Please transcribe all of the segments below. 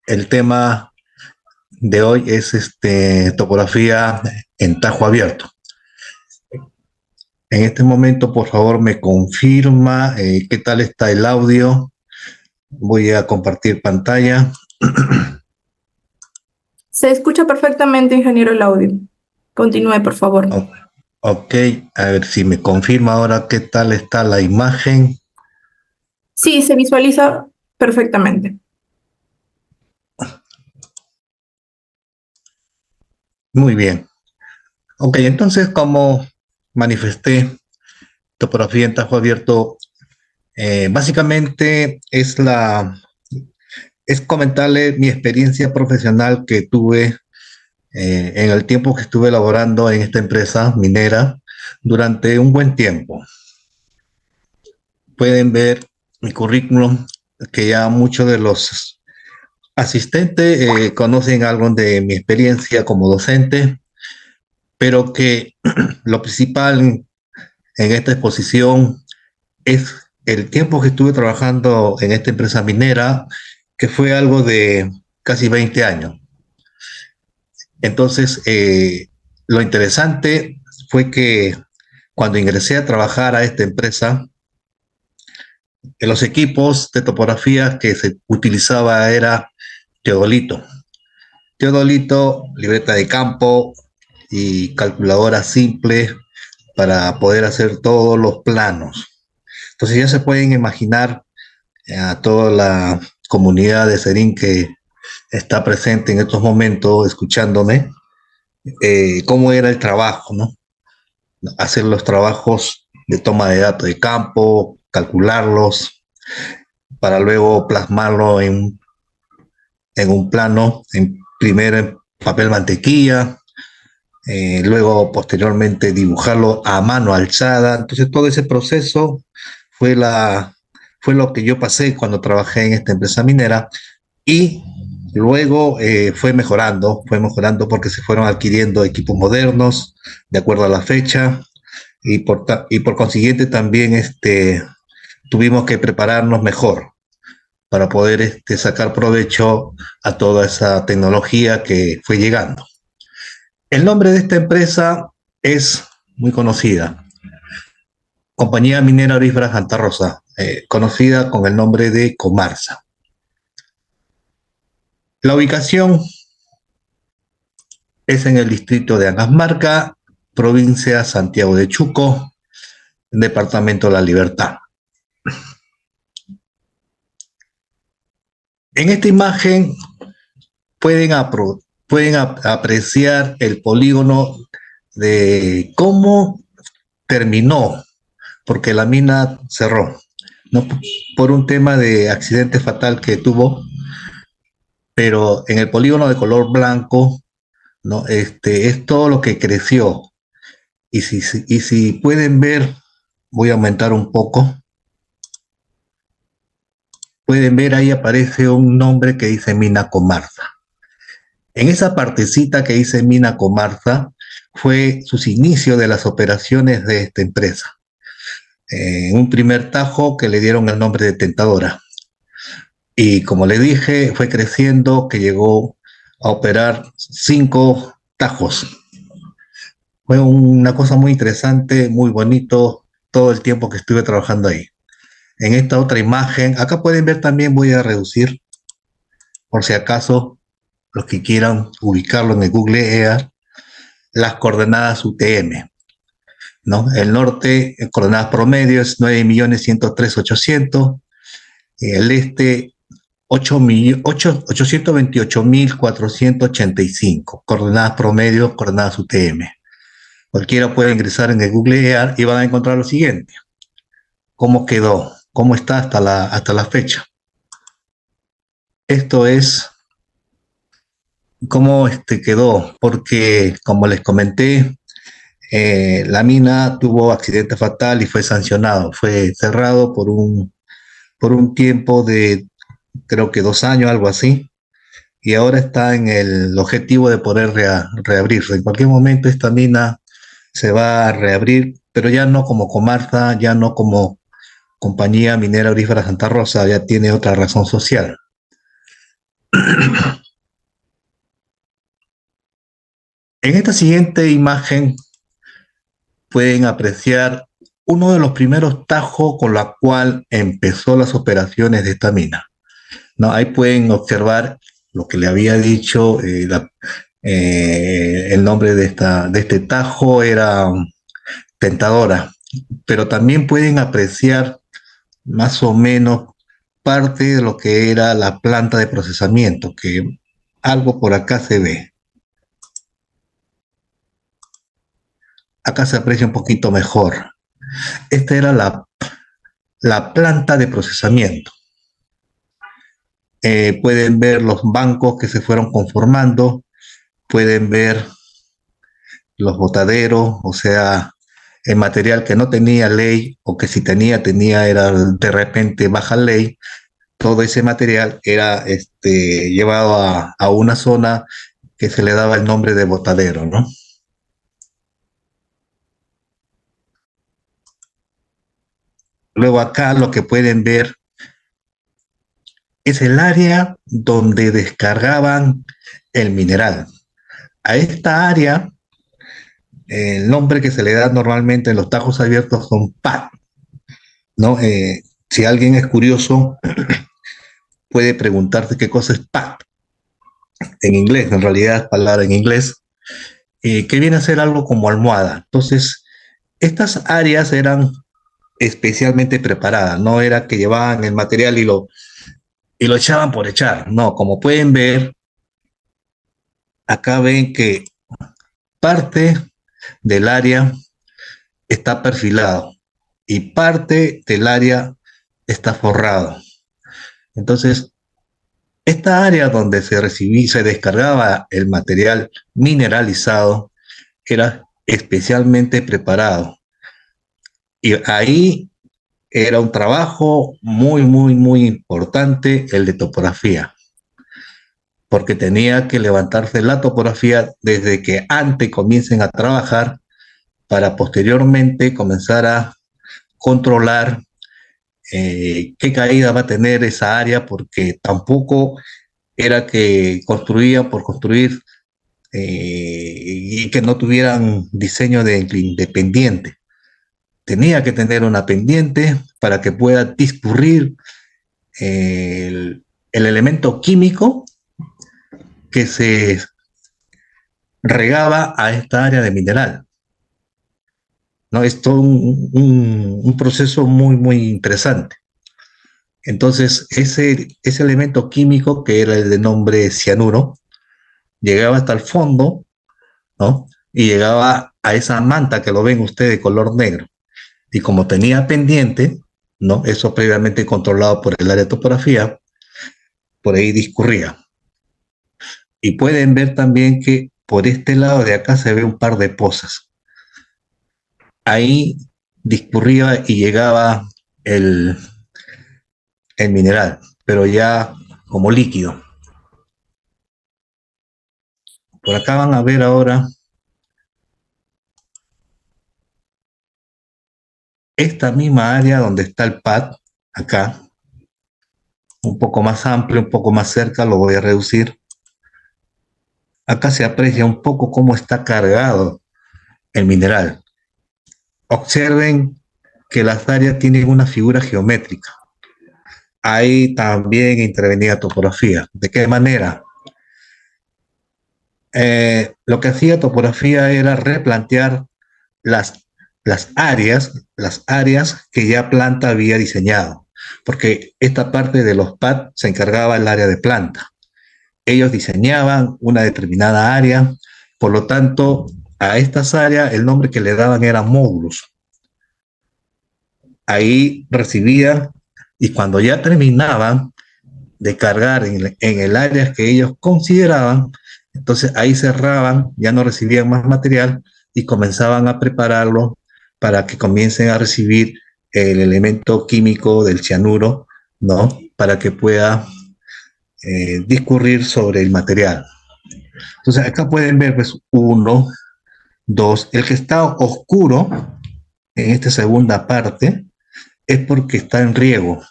El tema de hoy es topografía en tajo abierto. En este momento, por favor, me confirma qué tal está el audio. Voy a compartir pantalla. Se escucha perfectamente, ingeniero, el audio. Continúe, por favor. Ok, a ver si me confirma ahora qué tal está la imagen. Sí, se visualiza perfectamente. Muy bien. Ok, entonces, como manifesté, topografía en tajo abierto, básicamente es comentarle mi experiencia profesional que tuve en el tiempo que estuve laborando en esta empresa minera durante un buen tiempo. Pueden ver mi currículum, que ya muchos de los asistentes conocen algo de mi experiencia como docente, pero que lo principal en esta exposición es el tiempo que estuve trabajando en esta empresa minera, que fue algo de casi 20 años. Entonces, lo interesante fue que cuando ingresé a trabajar a esta empresa, en los equipos de topografía que se utilizaba era teodolito. Teodolito, libreta de campo y calculadora simple para poder hacer todos los planos. Entonces ya se pueden imaginar a toda la comunidad de Serín que está presente en estos momentos escuchándome, cómo era el trabajo, ¿no? Hacer los trabajos de toma de datos de campo, calcularlos, para luego plasmarlo en un plano, primero en papel mantequilla, luego posteriormente dibujarlo a mano alzada. Entonces todo ese proceso fue, fue lo que yo pasé cuando trabajé en esta empresa minera y luego fue mejorando porque se fueron adquiriendo equipos modernos de acuerdo a la fecha y por consiguiente también tuvimos que prepararnos mejor para poder sacar provecho a toda esa tecnología que fue llegando. El nombre de esta empresa es muy conocida, Compañía Minera Aurífera Santa Rosa, conocida con el nombre de Comarsa. La ubicación es en el distrito de Angasmarca, provincia Santiago de Chuco, departamento de La Libertad. En esta imagen pueden apreciar el polígono de cómo terminó, porque la mina cerró, ¿no? Por un tema de accidente fatal que tuvo, pero en el polígono de color blanco, ¿no? Es todo lo que creció. Y si pueden ver, voy a aumentar un poco. Pueden ver ahí aparece un nombre que dice Mina Comarsa. En esa partecita que dice Mina Comarsa fue sus inicios de las operaciones de esta empresa. En un primer tajo que le dieron el nombre de Tentadora. Y como le dije, fue creciendo que llegó a operar 5 tajos. Fue una cosa muy interesante, muy bonito todo el tiempo que estuve trabajando ahí. En esta otra imagen, acá pueden ver también, voy a reducir, por si acaso, los que quieran ubicarlo en el Google Earth, las coordenadas UTM, ¿no? El norte, coordenadas promedio es 9.103.800, el este 828.485, coordenadas promedio, coordenadas UTM. Cualquiera puede ingresar en el Google Earth y van a encontrar lo siguiente. ¿Cómo quedó? ¿Cómo está hasta la fecha? Esto es cómo quedó, porque como les comenté, la mina tuvo accidente fatal y fue sancionado. Fue cerrado por un tiempo de creo que 2 años, algo así, y ahora está en el objetivo de poder reabrirse. En cualquier momento esta mina se va a reabrir, pero ya no como Comarsa, ya no como Compañía Minera Aurífera Santa Rosa, ya tiene otra razón social. En esta siguiente imagen pueden apreciar uno de los primeros tajos con la cual empezó las operaciones de esta mina. ¿No? Ahí pueden observar lo que le había dicho, el nombre de este tajo era Tentadora, pero también pueden apreciar más o menos parte de lo que era la planta de procesamiento, que algo por acá se ve. Acá se aprecia un poquito mejor. Esta era la planta de procesamiento. Pueden ver los bancos que se fueron conformando, pueden ver los botaderos, o sea, el material que no tenía ley o que si tenía era de repente baja ley. Todo ese material era llevado a una zona que se le daba el nombre de botadero, ¿no? Luego acá lo que pueden ver es el área donde descargaban el mineral. A esta área, el nombre que se le da normalmente en los tajos abiertos son pad, ¿no? Si alguien es curioso, puede preguntarse qué cosa es pad. En inglés, en realidad es palabra en inglés, que viene a ser algo como almohada. Entonces, estas áreas eran especialmente preparadas, no era que llevaban el material y lo echaban por echar, no, como pueden ver, acá ven que parte del área está perfilado y parte del área está forrado. Entonces, esta área donde se descargaba el material mineralizado era especialmente preparado. Y ahí era un trabajo muy, muy, muy importante el de topografía, porque tenía que levantarse la topografía desde que antes comiencen a trabajar para posteriormente comenzar a controlar qué caída va a tener esa área, porque tampoco era que construían por construir y que no tuvieran diseño de independiente. Tenía que tener una pendiente para que pueda discurrir el elemento químico que se regaba a esta área de mineral. ¿No? Es todo un proceso muy, muy interesante. Entonces, ese elemento químico, que era el de nombre cianuro, llegaba hasta el fondo, ¿no? Y llegaba a esa manta que lo ven ustedes de color negro. Y como tenía pendiente, ¿no? Eso previamente controlado por el área de topografía, por ahí discurría. Y pueden ver también que por este lado de acá se ve un par de pozas. Ahí discurría y llegaba el mineral, pero ya como líquido. Por acá van a ver ahora esta misma área donde está el pad, acá, un poco más amplio, un poco más cerca, lo voy a reducir. Acá se aprecia un poco cómo está cargado el mineral. Observen que las áreas tienen una figura geométrica. Ahí también intervenía topografía. ¿De qué manera? Lo que hacía topografía era replantear las áreas que ya planta había diseñado, porque esta parte de los PAD se encargaba el área de planta. Ellos diseñaban una determinada área, por lo tanto, a estas áreas el nombre que le daban era módulos. Ahí recibían, y cuando ya terminaban de cargar en el área que ellos consideraban, entonces ahí cerraban, ya no recibían más material y comenzaban a prepararlo para que comiencen a recibir el elemento químico del cianuro, ¿no? Para que pueda discurrir sobre el material. Entonces acá pueden ver pues 1, 2, el que está oscuro en esta segunda parte es porque está en riego.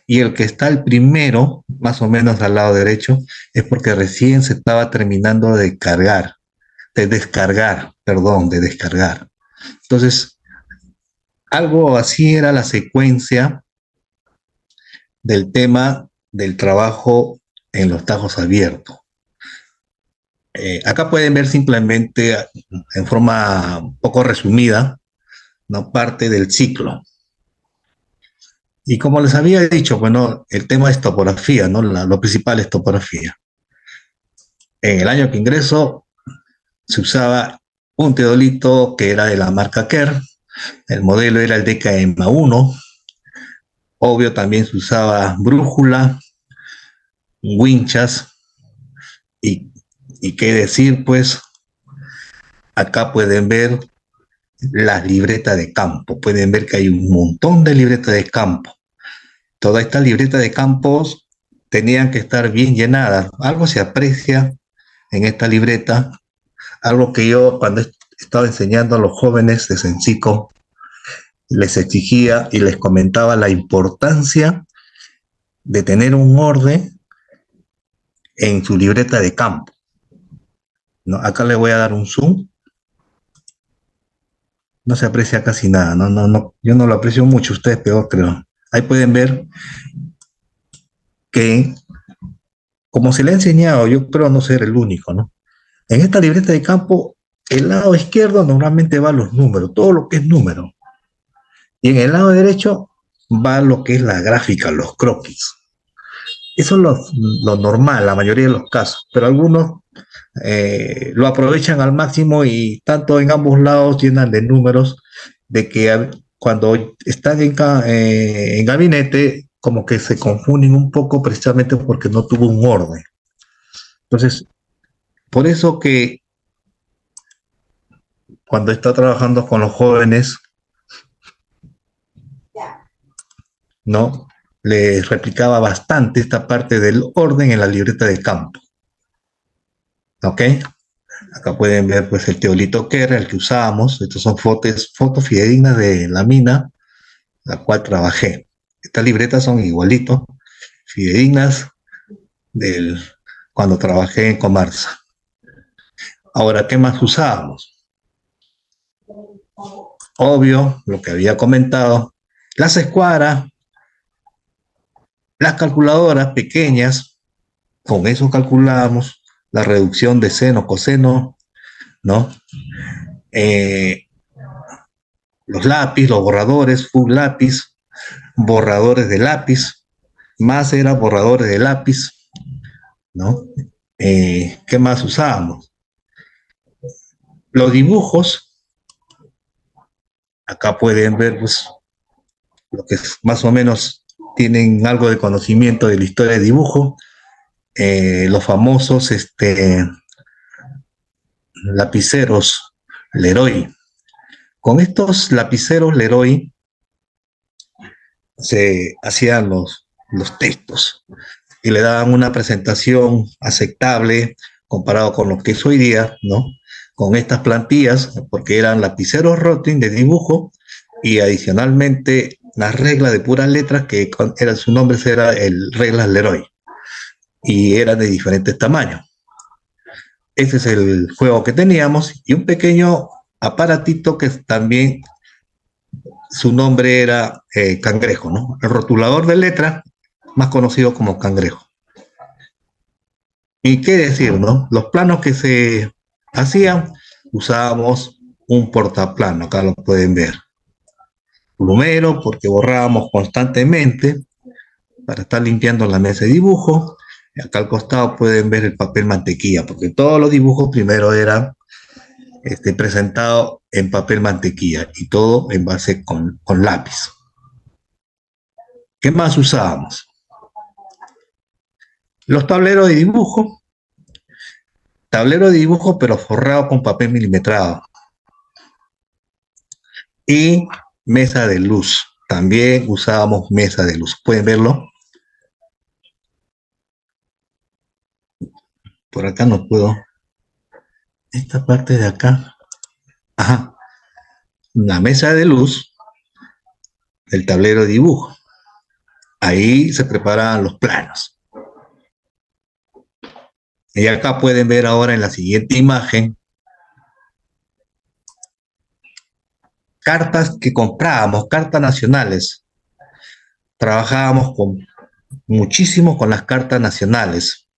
Y el que está el primero, más o menos al lado derecho, es porque recién se estaba terminando de cargar, de descargar, perdón, de descargar. Entonces, algo así era la secuencia del tema del trabajo en los tajos abiertos. Acá pueden ver simplemente en forma un poco resumida, ¿no? Parte del ciclo. Y como les había dicho, bueno, el tema es topografía, ¿no? Lo principal es topografía. En el año que ingreso se usaba un teodolito que era de la marca Kerr, el modelo era el DKM1, obvio también se usaba brújula, winchas, y, y qué decir, pues acá pueden ver las libretas de campo, pueden ver que hay un montón de libretas de campo. Todas estas libretas de campos tenían que estar bien llenadas. Algo se aprecia en esta libreta, algo que yo cuando estaba enseñando a los jóvenes de Sencico les exigía y les comentaba la importancia de tener un orden en su libreta de campo, ¿no? Acá le voy a dar un zoom. No se aprecia casi nada, yo no lo aprecio mucho, ustedes peor creo. Ahí pueden ver que, como se le ha enseñado, yo creo no ser el único, ¿no? En esta libreta de campo, el lado izquierdo normalmente va los números, todo lo que es número. Y en el lado derecho va lo que es la gráfica, los croquis. Eso es lo normal, la mayoría de los casos, pero algunos lo aprovechan al máximo y tanto en ambos lados llenan de números de que cuando están en gabinete como que se confunden un poco precisamente porque no tuvo un orden. Entonces, por eso que cuando está trabajando con los jóvenes, ¿no? Les replicaba bastante esta parte del orden en la libreta de campo. ¿Ok? Acá pueden ver pues el teolito Kerr, el que usábamos. Estas son fotos fidedignas de la mina, la cual trabajé. Estas libretas son igualitos, fidedignas del cuando trabajé en Comarsa. Ahora, ¿qué más usábamos? Obvio, lo que había comentado, las escuadras, las calculadoras pequeñas, con eso calculábamos la reducción de seno, coseno, ¿no? Los lápiz, los borradores, full lápiz, borradores de lápiz, más era borradores de lápiz, ¿no? ¿Qué más usábamos? Los dibujos, acá pueden ver pues, lo que es, más o menos tienen algo de conocimiento de la historia de dibujo, los famosos lapiceros Leroy. Con estos lapiceros Leroy se hacían los textos y le daban una presentación aceptable comparado con lo que es hoy día, ¿no? Con estas plantillas, porque eran lapiceros Rotring de dibujo y adicionalmente las reglas de puras letras, que era, su nombre era el reglas Leroy, y eran de diferentes tamaños. Ese es el juego que teníamos y un pequeño aparatito que también su nombre era Cangrejo, ¿no? El rotulador de letras, más conocido como Cangrejo. Y qué decir, ¿no? Los planos que se hacían, usábamos un portaplano, acá lo pueden ver. Plumero, porque borrábamos constantemente para estar limpiando la mesa de dibujo. Y acá al costado pueden ver el papel mantequilla, porque todos los dibujos primero eran presentados en papel mantequilla y todo en base con lápiz. ¿Qué más usábamos? Los tableros de dibujo. Tablero de dibujo, pero forrado con papel milimetrado. Y mesa de luz. También usábamos mesa de luz. ¿Pueden verlo? Por acá no puedo. Esta parte de acá. Ajá. Una mesa de luz. El tablero de dibujo. Ahí se preparaban los planos. Y acá pueden ver ahora en la siguiente imagen cartas que comprábamos, cartas nacionales. Trabajábamos muchísimo con las cartas nacionales,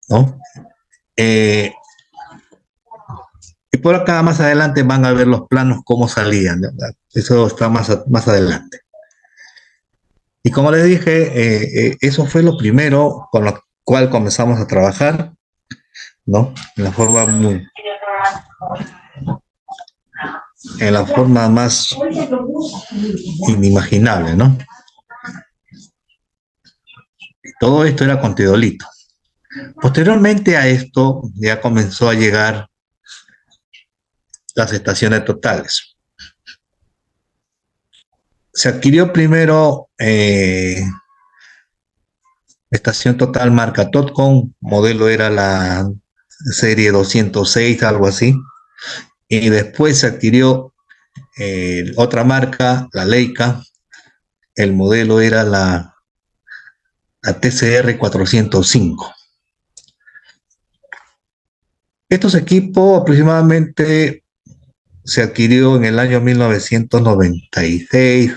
¿no? Y por acá más adelante van a ver los planos cómo salían, ¿verdad? Eso está más adelante. Y como les dije, eso fue lo primero con lo cual comenzamos a trabajar, ¿no? En la forma más inimaginable, ¿no? Todo esto era con teodolito. Posteriormente a esto ya comenzó a llegar las estaciones totales. Se adquirió primero estación total marca Totcom, modelo era la serie 206, algo así, y después se adquirió otra marca, la Leica, el modelo era la TCR 405. Estos equipos aproximadamente se adquirió en el año 1996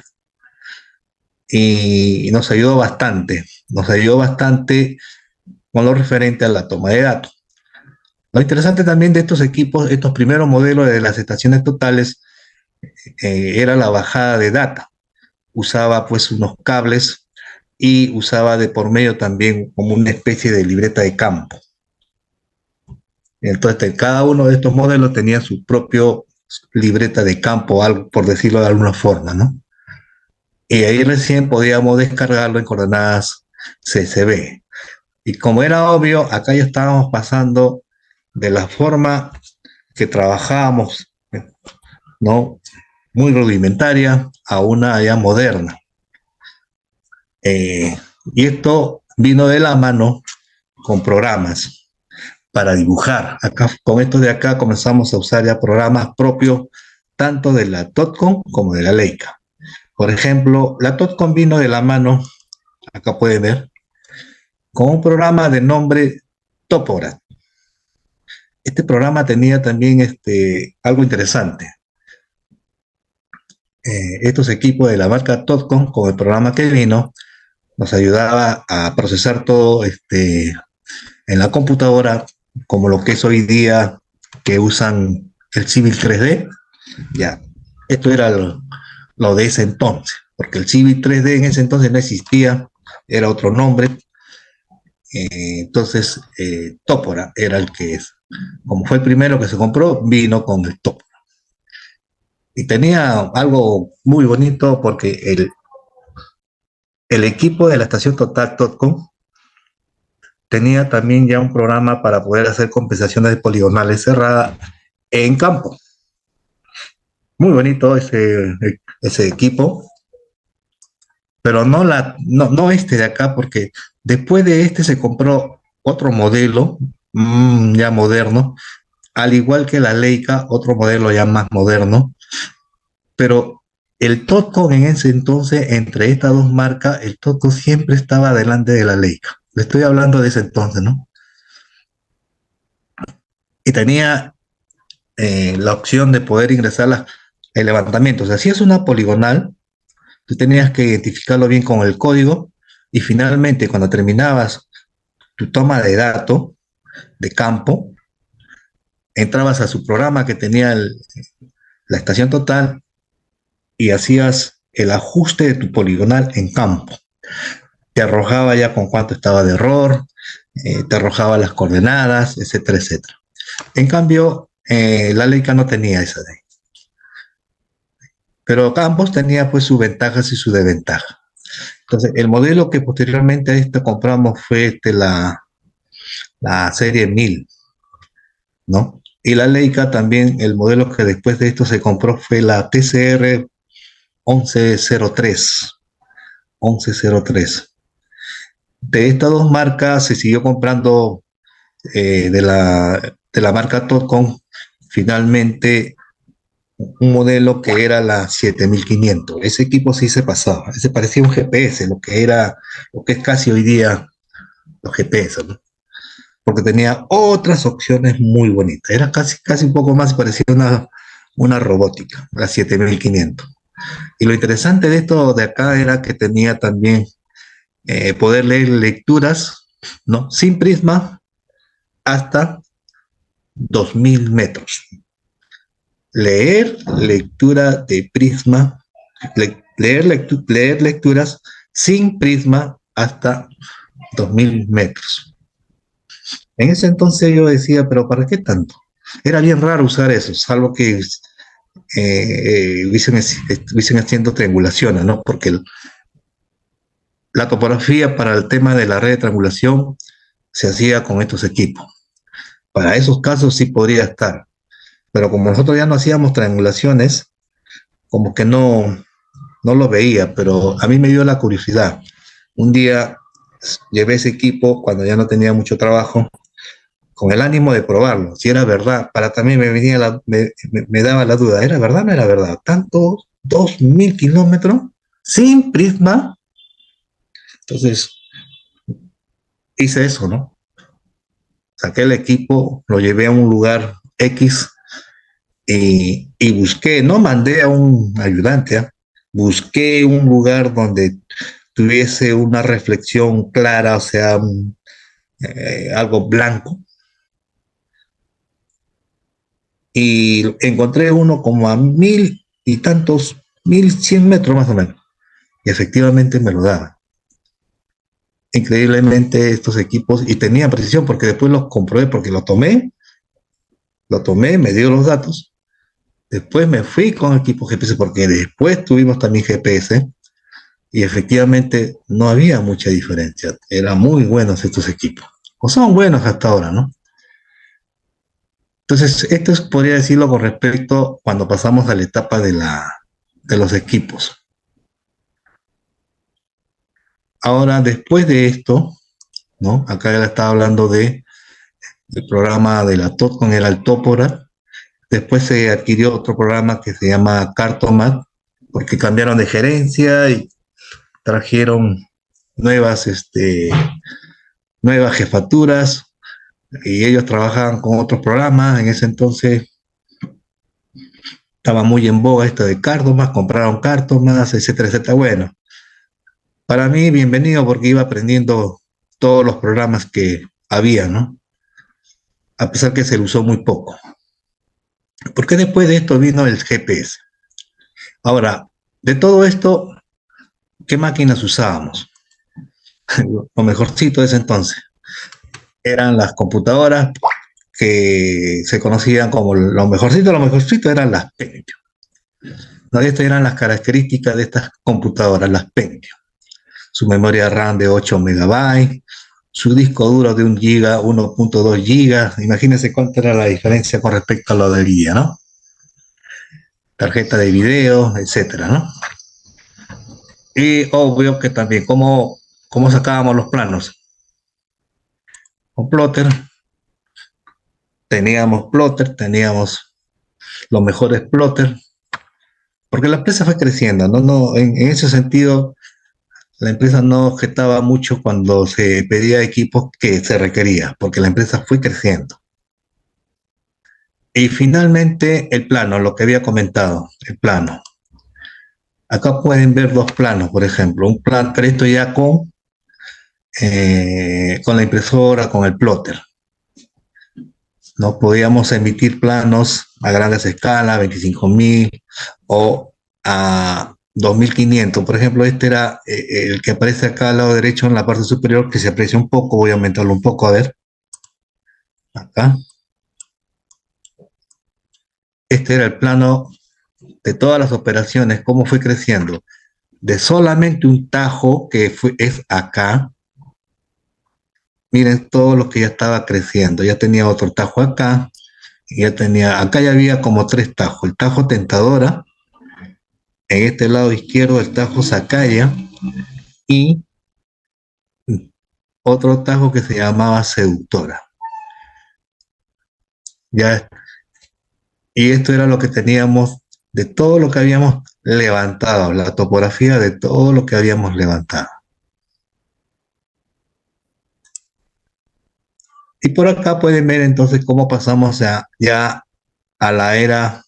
y nos ayudó bastante con lo referente a la toma de datos. Lo interesante también de estos equipos, estos primeros modelos de las estaciones totales, era la bajada de data. Usaba pues unos cables y usaba de por medio también como una especie de libreta de campo. Entonces, cada uno de estos modelos tenía su propio libreta de campo, algo, por decirlo de alguna forma, ¿no? Y ahí recién podíamos descargarlo en coordenadas CCB. Y como era obvio, acá ya estábamos pasando de la forma que trabajábamos, ¿no? Muy rudimentaria a una ya moderna. Y esto vino de la mano con programas para dibujar. Acá, con estos de acá comenzamos a usar ya programas propios tanto de la Totcom como de la Leica. Por ejemplo, la Totcom vino de la mano, acá pueden ver, con un programa de nombre Topograph. Este programa tenía también algo interesante. Estos equipos de la marca Totcom, con el programa que vino, nos ayudaba a procesar todo en la computadora, como lo que es hoy día, que usan el Civil 3D. Ya, esto era lo de ese entonces, porque el Civil 3D en ese entonces no existía, era otro nombre. Entonces, Topora era el que es. Como fue el primero que se compró, vino con el Topora. Y tenía algo muy bonito porque el equipo de la estación total Totcom tenía también ya un programa para poder hacer compensaciones poligonales cerradas en campo. Muy bonito ese equipo, pero no este de acá, porque después de este se compró otro modelo ya moderno, al igual que la Leica, otro modelo ya más moderno, pero el Totcom en ese entonces, entre estas dos marcas, el Totcom siempre estaba delante de la Leica. Le estoy hablando de ese entonces, ¿no? Y tenía la opción de poder ingresar el levantamiento. O sea, si es una poligonal, tú tenías que identificarlo bien con el código y finalmente cuando terminabas tu toma de datos de campo, entrabas a su programa que tenía la estación total y hacías el ajuste de tu poligonal en campo. Te arrojaba ya con cuánto estaba de error, te arrojaba las coordenadas, etcétera, etcétera. En cambio, la Leica no tenía esa de ahí. Pero ambos tenían pues sus ventajas y sus desventajas. Entonces, el modelo que posteriormente a esto compramos fue la serie 1000, ¿no? Y la Leica también, el modelo que después de esto se compró fue la TCR 1103. De estas dos marcas se siguió comprando de la marca Totcom. Finalmente un modelo que era la 7500. Ese equipo sí se pasaba, ese parecía un GPS, lo que es casi hoy día los GPS, ¿no? Porque tenía otras opciones muy bonitas. Era casi un poco más, parecía una robótica, la 7500. Y lo interesante de esto de acá era que tenía también poder leer lecturas, ¿no? Sin prisma hasta 2000 metros. Leer lectura de prisma, leer lecturas sin prisma hasta 2000 metros. En ese entonces yo decía, pero ¿para qué tanto? Era bien raro usar eso, salvo que hubiesen haciendo triangulaciones, ¿no? Porque la topografía para el tema de la red de triangulación se hacía con estos equipos. Para esos casos sí podría estar, pero como nosotros ya no hacíamos triangulaciones, como que no lo veía, pero a mí me dio la curiosidad. Un día llevé ese equipo cuando ya no tenía mucho trabajo, con el ánimo de probarlo, si era verdad. Para también me daba la duda, ¿era verdad o no era verdad? ¿Tanto 2000 kilómetros sin prisma? Entonces hice eso, ¿no? Saqué el equipo, lo llevé a un lugar X y busqué, no mandé a un ayudante, ¿eh? Busqué un lugar donde tuviese una reflexión clara, o sea, algo blanco, y encontré uno como a 1000 y tantos, 1100 metros más o menos, y efectivamente me lo daba. Increíblemente estos equipos, y tenían precisión porque después los comprobé, porque lo tomé, me dio los datos, después me fui con equipos GPS, porque después tuvimos también GPS, y efectivamente no había mucha diferencia, eran muy buenos estos equipos, o son buenos hasta ahora, ¿no? Entonces, podría decirlo con respecto cuando pasamos a la etapa de los equipos. Ahora, después de esto, ¿no? Acá ya estaba hablando del programa de la TOTCON, era el Topograph. Después se adquirió otro programa que se llama Cartomat, porque cambiaron de gerencia y trajeron nuevas, nuevas jefaturas, y ellos trabajaban con otros programas. En ese entonces estaba muy en boga esto de Cartomat, compraron Cartomat, etcétera, etcétera. Bueno, para mí, bienvenido, porque iba aprendiendo todos los programas que había, ¿no? A pesar que se usó muy poco. Porque después de esto vino el GPS. Ahora, de todo esto, ¿qué máquinas usábamos? Lo mejorcito de ese entonces eran las computadoras que se conocían como lo mejorcito eran las Pentium. ¿No? Estas eran las características de estas computadoras, las Pentium. Su memoria RAM de 8 megabytes, su disco duro de 1 giga, 1.2 gigas. Imagínense cuánta era la diferencia con respecto a lo de hoy día, ¿no? Tarjeta de video, etcétera, ¿no? Y obvio que también, ¿cómo sacábamos los planos? Con plotter. Teníamos los mejores plotters, porque la empresa fue creciendo, ¿no? En ese sentido, la empresa no objetaba mucho cuando se pedía equipos que se requería, porque la empresa fue creciendo. Y finalmente el plano, lo que había comentado, el plano. Acá pueden ver dos planos, por ejemplo, un plan, pero esto ya con la impresora, con el plotter. No podíamos emitir planos a grandes escalas, 25.000 o a 2.500. Por ejemplo, este era el que aparece acá al lado derecho en la parte superior, que se aprecia un poco. Voy a aumentarlo un poco, a ver. Acá. Este era el plano de todas las operaciones, cómo fue creciendo. De solamente un tajo, que es acá. Miren todo lo que ya estaba creciendo. Ya tenía otro tajo acá. Acá ya había como 3 tajos. El tajo Tentadora, en este lado izquierdo el tajo Zacaya, y otro tajo que se llamaba Seductora. Ya, y esto era lo que teníamos de todo lo que habíamos levantado, la topografía de todo lo que habíamos levantado. Y por acá pueden ver entonces cómo pasamos ya a la era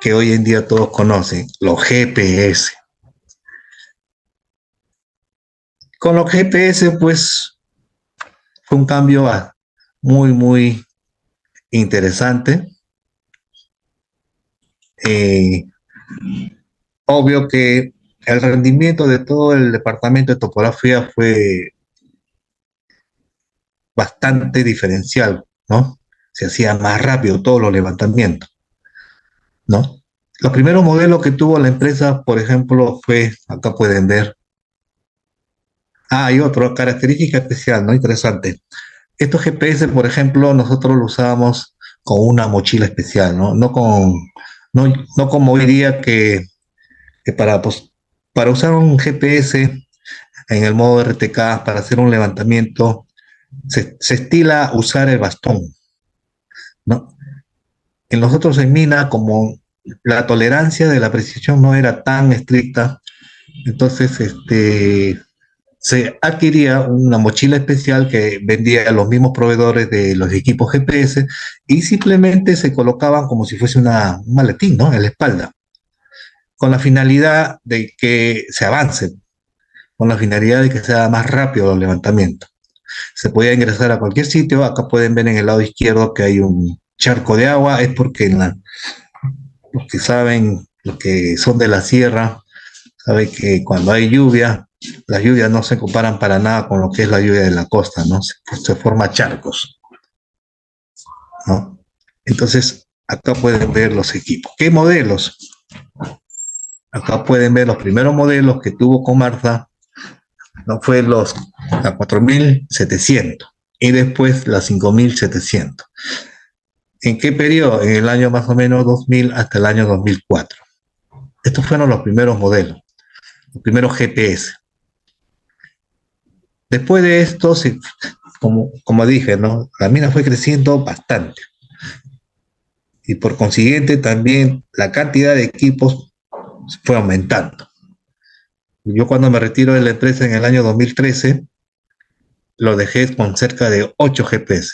que hoy en día todos conocen, los GPS. Con los GPS, pues, fue un cambio muy interesante. Obvio que el rendimiento de todo el departamento de topografía fue bastante diferencial, ¿no? Se hacía más rápido todos los levantamientos, ¿no? Los primeros modelos que tuvo la empresa, por ejemplo, fue, acá pueden ver, hay otra característica especial, ¿no? Interesante. Estos GPS, por ejemplo, nosotros los usábamos con una mochila especial, ¿no? No como hoy día que para usar un GPS en el modo RTK, para hacer un levantamiento, se estila usar el bastón, ¿no? En nosotros en mina, como la tolerancia de la precisión no era tan estricta, entonces se adquiría una mochila especial que vendía a los mismos proveedores de los equipos GPS y simplemente se colocaban como si fuese un maletín, ¿no? En la espalda, con la finalidad de que se avance, con la finalidad de que sea más rápido los levantamientos. Se podía ingresar a cualquier sitio. Acá pueden ver en el lado izquierdo que hay un charco de agua, es porque los que saben, los que son de la sierra, saben que cuando hay lluvia, las lluvias no se comparan para nada con lo que es la lluvia de la costa, ¿no? Se forma charcos, ¿no? Entonces, acá pueden ver los equipos. ¿Qué modelos? Acá pueden ver los primeros modelos que tuvo Comarsa, no fue la 4700 y después la 5700. ¿En qué periodo? En el año más o menos 2000 hasta el año 2004. Estos fueron los primeros modelos, los primeros GPS. Después de esto, como dije, ¿no? La mina fue creciendo bastante. Y por consiguiente también la cantidad de equipos fue aumentando. Yo cuando me retiro de la empresa en el año 2013, lo dejé con cerca de 8 GPS.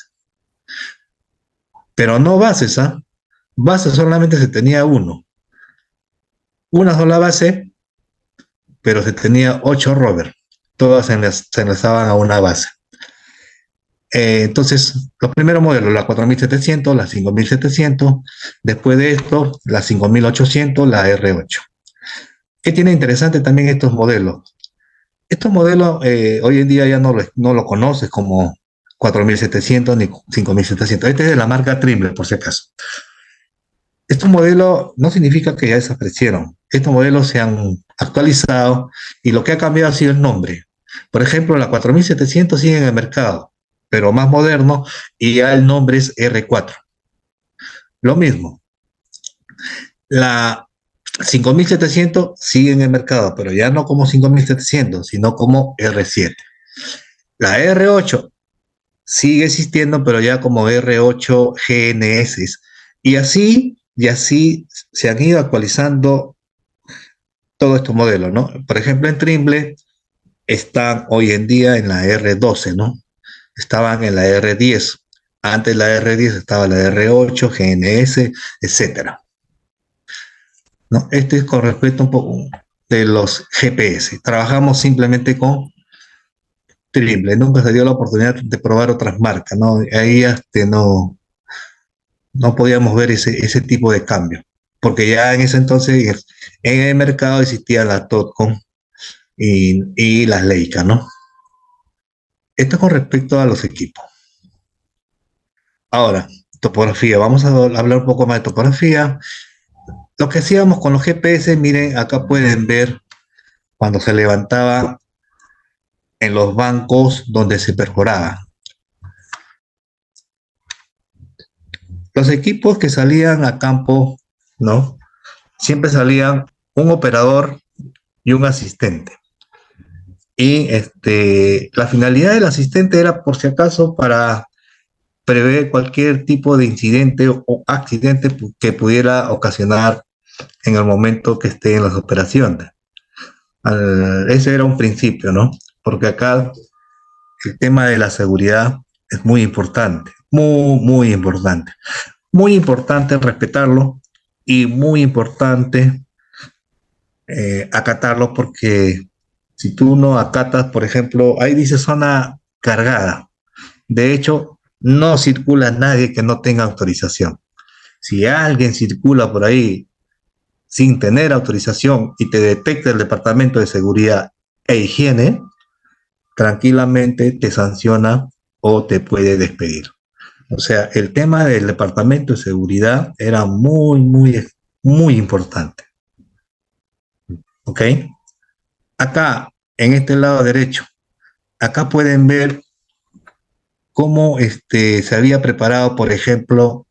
Pero no bases, ¿ah? Bases solamente se tenía uno. Una sola base, pero se tenía 8 rovers. Todas se enlazaban a una base. Entonces, los primeros modelos, la 4700, la 5700, después de esto, la 5800, la R8. ¿Qué tiene interesante también estos modelos? Estos modelos hoy en día ya no lo conoces como 4700 ni 5700. Este es de la marca Trimble, por si acaso. Estos modelos no significa que ya desaparecieron. Estos modelos se han actualizado y lo que ha cambiado ha sido el nombre. Por ejemplo, la 4700 sigue en el mercado, pero más moderno, y ya el nombre es R4. Lo mismo. La 5700 sigue en el mercado, pero ya no como 5700, sino como R7. La R8 sigue existiendo, pero ya como R8 GNS. Y así se han ido actualizando todos estos modelos, ¿no? Por ejemplo, en Trimble están hoy en día en la R12, ¿no? Estaban en la R10. Antes de la R10 estaba la R8, GNS, etcétera. ¿No? Este es con respecto un poco de los GPS. Trabajamos simplemente con Trimble. Nunca se dio la oportunidad de probar otras marcas, ¿no? Ahí no podíamos ver ese tipo de cambio, porque ya en ese entonces en el mercado existían las Totcom y las Leica, ¿no? Esto con respecto a los equipos. Ahora, topografía. Vamos a hablar un poco más de topografía. Lo que hacíamos con los GPS, miren, acá pueden ver cuando se levantaba en los bancos donde se perforaba. Los equipos que salían a campo, ¿no? Siempre salían un operador y un asistente. Y la finalidad del asistente era, por si acaso, para prever cualquier tipo de incidente o accidente que pudiera ocasionar en el momento que esté en las operaciones. Ese era un principio, ¿no? Porque acá el tema de la seguridad es muy importante, muy importante. Muy importante respetarlo y muy importante acatarlo, porque si tú no acatas, por ejemplo, ahí dice zona cargada. De hecho, no circula nadie que no tenga autorización. Si alguien circula por ahí sin tener autorización y te detecta el Departamento de Seguridad e Higiene, tranquilamente te sanciona o te puede despedir. O sea, el tema del Departamento de Seguridad era muy importante. ¿Ok? Acá, en este lado derecho, acá pueden ver cómo se había preparado, por ejemplo,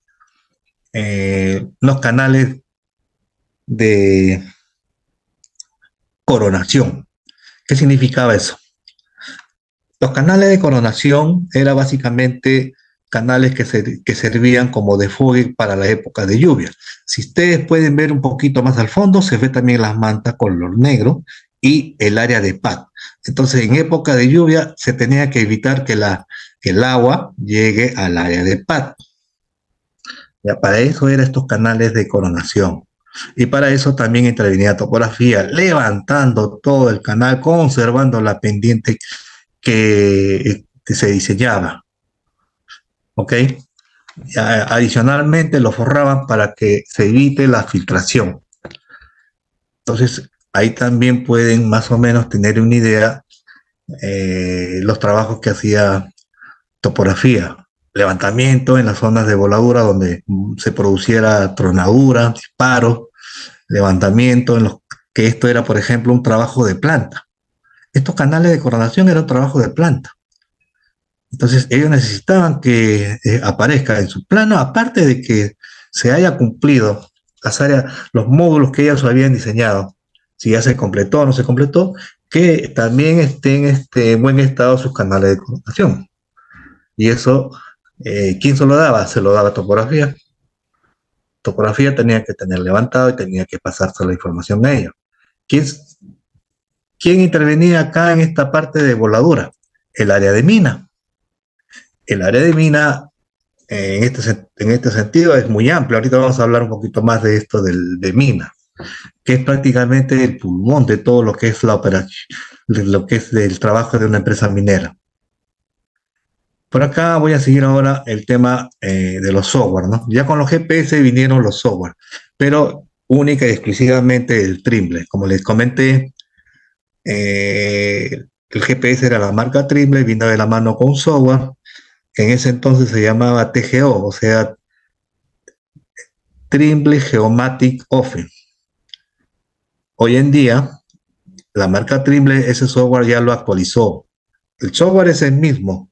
los canales de coronación. ¿Qué significaba eso? Los canales de coronación eran básicamente canales que servían como desfogue para la época de lluvia. Si ustedes pueden ver un poquito más al fondo, se ve también las mantas color negro y el área de PAC. Entonces, en época de lluvia se tenía que evitar que el agua llegue al área de PAC. Ya, para eso eran estos canales de coronación. Y para eso también intervenía topografía, levantando todo el canal, conservando la pendiente que se diseñaba. ¿Ok? Adicionalmente lo forraban para que se evite la filtración. Entonces, ahí también pueden más o menos tener una idea los trabajos que hacía topografía. Levantamiento en las zonas de voladura donde se produciera tronadura, disparos, levantamiento en los que esto era, por ejemplo, un trabajo de planta. Estos canales de coronación eran un trabajo de planta. Entonces ellos necesitaban que aparezca en su plano, aparte de que se haya cumplido las áreas, los módulos que ellos habían diseñado, si ya se completó o no se completó, que también estén en buen estado sus canales de coronación. Y eso, ¿quién se lo daba? Se lo daba topografía. Topografía tenía que tener levantado y tenía que pasarse la información a ellos. ¿Quién intervenía acá en esta parte de voladura? El área de mina. El área de mina, en este sentido, es muy amplio. Ahorita vamos a hablar un poquito más de esto de mina, que es prácticamente el pulmón de todo lo que es la operación, de lo que es el trabajo de una empresa minera. Por acá voy a seguir ahora el tema de los software, ¿no? Ya con los GPS vinieron los software, pero única y exclusivamente el Trimble. Como les comenté, el GPS era la marca Trimble, vino de la mano con software, que en ese entonces se llamaba TGO, o sea, Trimble Geomatic Office. Hoy en día, la marca Trimble, ese software ya lo actualizó. El software es el mismo.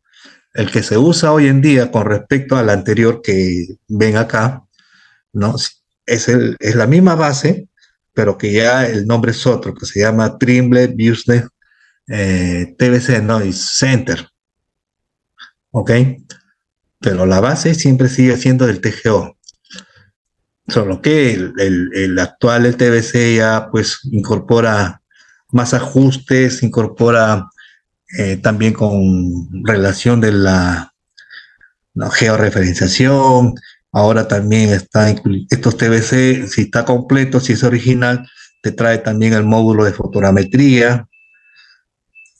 El que se usa hoy en día con respecto al anterior que ven acá, ¿no? Es la misma base, pero que ya el nombre es otro, que se llama Trimble Business TBC, ¿no? Y Center. ¿Ok? Pero la base siempre sigue siendo del TGO. Solo que el actual, el TBC, ya pues incorpora más ajustes, incorpora también con relación de la georreferenciación. Ahora también está estos TBC, si está completo, si es original, te trae también el módulo de fotogrametría.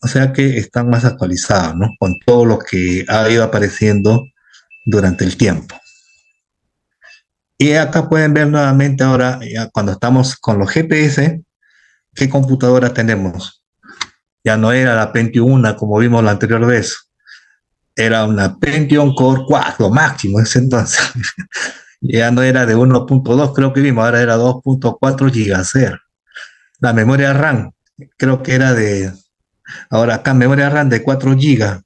O sea que están más actualizados, ¿no? Con todo lo que ha ido apareciendo durante el tiempo. Y acá pueden ver nuevamente ahora, ya cuando estamos con los GPS, qué computadora tenemos. Ya no era la Pentium 1 como vimos la anterior vez. Era una Pentium Core 4 máximo ese entonces. Ya no era de 1.2, creo que vimos, ahora era 2.4 GHz. La memoria RAM, creo que era ahora acá memoria RAM de 4 GB.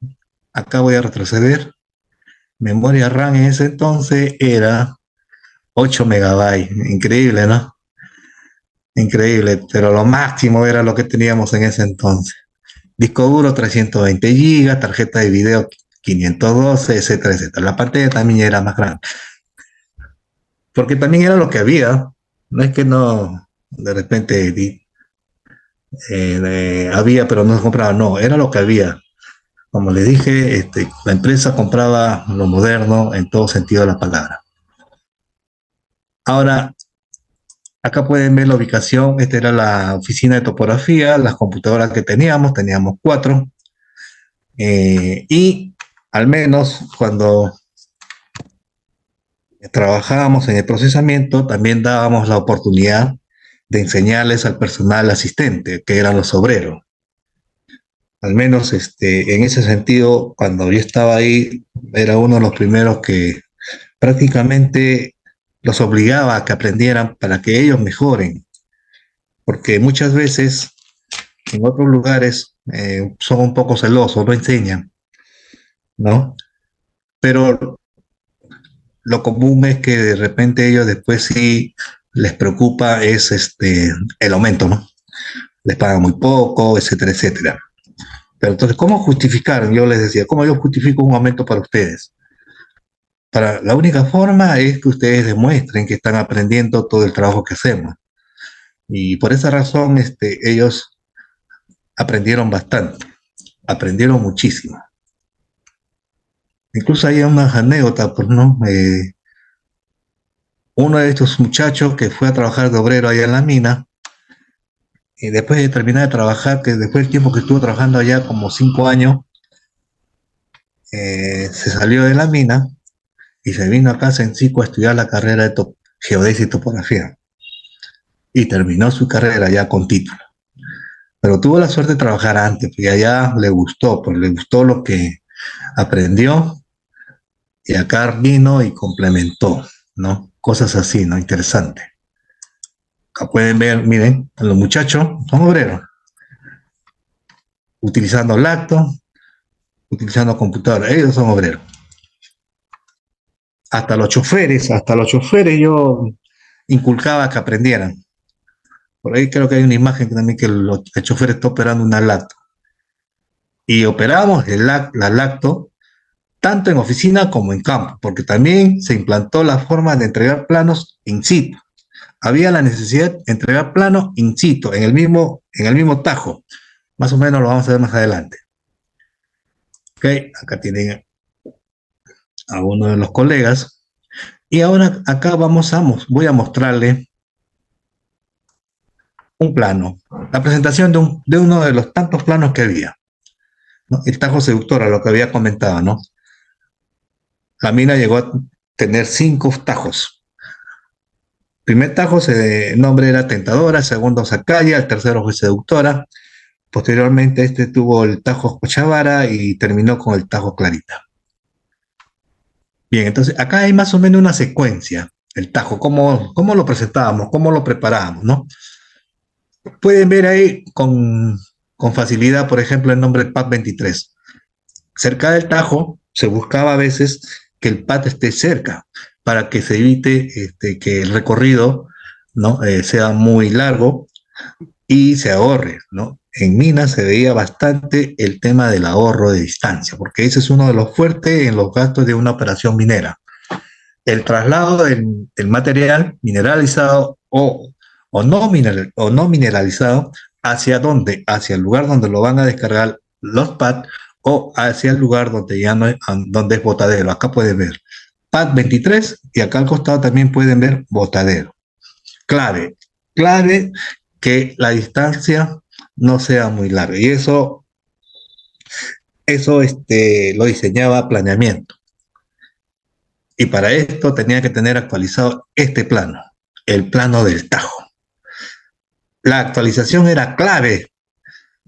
Acá voy a retroceder. Memoria RAM en ese entonces era 8 megabytes. Increíble, ¿no? Increíble, pero lo máximo era lo que teníamos en ese entonces. Disco duro 320 GB, tarjeta de video 512, etcétera, etcétera. La pantalla también era más grande. Porque también era lo que había. No es que no, de repente había, pero no se compraba, no, era lo que había. Como les dije, la empresa compraba lo moderno en todo sentido de la palabra. Ahora, acá pueden ver la ubicación. Esta era la oficina de topografía, las computadoras que teníamos 4. Y al menos cuando trabajábamos en el procesamiento, también dábamos la oportunidad de enseñarles al personal asistente, que eran los obreros. Al menos en ese sentido, cuando yo estaba ahí, era uno de los primeros que prácticamente los obligaba a que aprendieran para que ellos mejoren, porque muchas veces en otros lugares son un poco celosos, no enseñan, ¿no? Pero lo común es que de repente ellos después sí les preocupa es el aumento, ¿no? Les pagan muy poco, etcétera, etcétera. Pero entonces, ¿cómo justificar? Yo les decía, ¿cómo yo justifico un aumento para ustedes? La única forma es que ustedes demuestren que están aprendiendo todo el trabajo que hacemos. Y por esa razón, ellos aprendieron bastante, aprendieron muchísimo. Incluso hay unas anécdotas, pues, ¿no? Uno de estos muchachos que fue a trabajar de obrero allá en la mina, y después de terminar de trabajar, que después del tiempo que estuvo trabajando allá, como 5 años, se salió de la mina y se vino acá a Sencico a estudiar la carrera de geodesia y topografía. Y terminó su carrera ya con título. Pero tuvo la suerte de trabajar antes, porque allá le gustó, pues le gustó lo que aprendió y acá vino y complementó, ¿no? Cosas así, ¿no? Interesante. Acá pueden ver, miren, los muchachos son obreros, utilizando lacto, utilizando computadora, ellos son obreros. Hasta los choferes yo inculcaba que aprendieran. Por ahí creo que hay una imagen también que el chofer está operando una lacto. Y operamos la lacto tanto en oficina como en campo, porque también se implantó la forma de entregar planos in situ. Había la necesidad de entregar planos in situ, en el mismo tajo. Más o menos lo vamos a ver más adelante. Ok, acá tienen a uno de los colegas. Y ahora acá voy a mostrarle un plano, la presentación de uno de los tantos planos que había, ¿no? El tajo seductora, lo que había comentado, ¿no? La mina llegó a tener 5 tajos. El primer tajo, el nombre era Tentadora, el segundo Zacaya, el tercero fue Seductora. Posteriormente tuvo el tajo Cochabara y terminó con el tajo Clarita. Bien, entonces acá hay más o menos una secuencia, el tajo, cómo lo presentábamos, cómo lo preparábamos, ¿no? Pueden ver ahí con facilidad, por ejemplo, el nombre PAD 23. Cerca del tajo se buscaba a veces que el PAD esté cerca para que se evite que el recorrido, ¿no? Sea muy largo y se ahorre, ¿no? En minas se veía bastante el tema del ahorro de distancia, porque ese es uno de los fuertes en los gastos de una operación minera. El traslado del material mineralizado o no mineralizado, ¿hacia dónde? Hacia el lugar donde lo van a descargar los pads o hacia el lugar donde ya no es, donde es botadero. Acá pueden ver pad 23 y acá al costado también pueden ver botadero. Clave que la distancia no sea muy larga y eso lo diseñaba planeamiento. Y para esto tenía que tener actualizado este plano, el plano del tajo. La actualización era clave.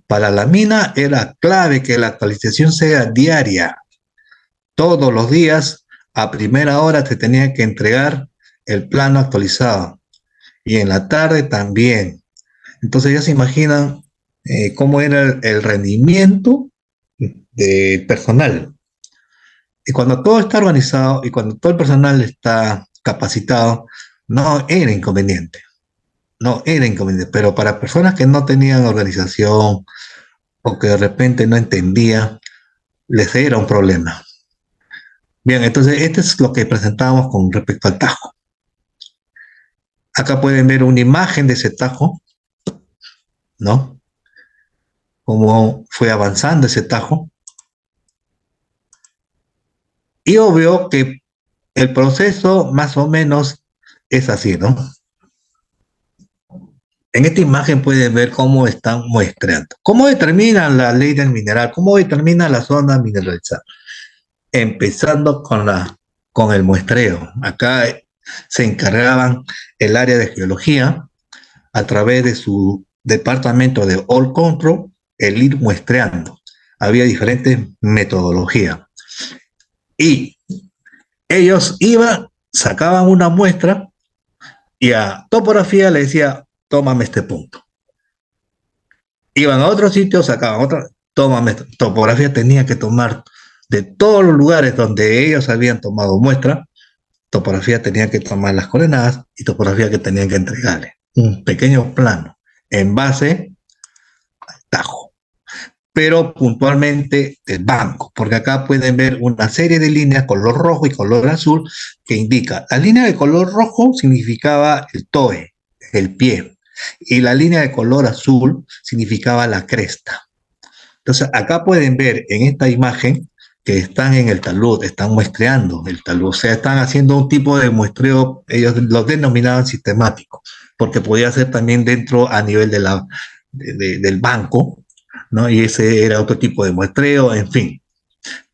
Para la mina era clave que la actualización sea diaria. Todos los días, a primera hora, te tenía que entregar el plano actualizado. Y en la tarde también. Entonces ya se imaginan cómo era el rendimiento del personal. Y cuando todo está organizado y cuando todo el personal está capacitado, no era inconveniente. No era inconveniente, pero para personas que no tenían organización o que de repente no entendían, les era un problema. Bien, entonces este es lo que presentábamos con respecto al tajo. Acá pueden ver una imagen de ese tajo, ¿no? Cómo fue avanzando ese tajo. Y obvio que el proceso más o menos es así, ¿no? En esta imagen pueden ver cómo están muestreando. ¿Cómo determinan la ley del mineral? ¿Cómo determina la zona mineralizada? Empezando con el muestreo. Acá se encargaban el área de geología a través de su departamento de All Control, el ir muestreando. Había diferentes metodologías. Y ellos iban, sacaban una muestra y a topografía le decía, tómame este punto. Iban a otro sitio, sacaban otra, tómame. Topografía tenía que tomar de todos los lugares donde ellos habían tomado muestra, topografía tenía que tomar las coordenadas y topografía que tenían que entregarle un pequeño plano en base al tajo, pero puntualmente del banco, porque acá pueden ver una serie de líneas color rojo y color azul que indica, la línea de color rojo significaba el toe, el pie, y la línea de color azul significaba la cresta. Entonces acá pueden ver en esta imagen que están en el talud, están muestreando el talud, o sea, están haciendo un tipo de muestreo, ellos lo denominaban sistemático, porque podía ser también dentro a nivel del banco, ¿no? Y ese era otro tipo de muestreo, en fin.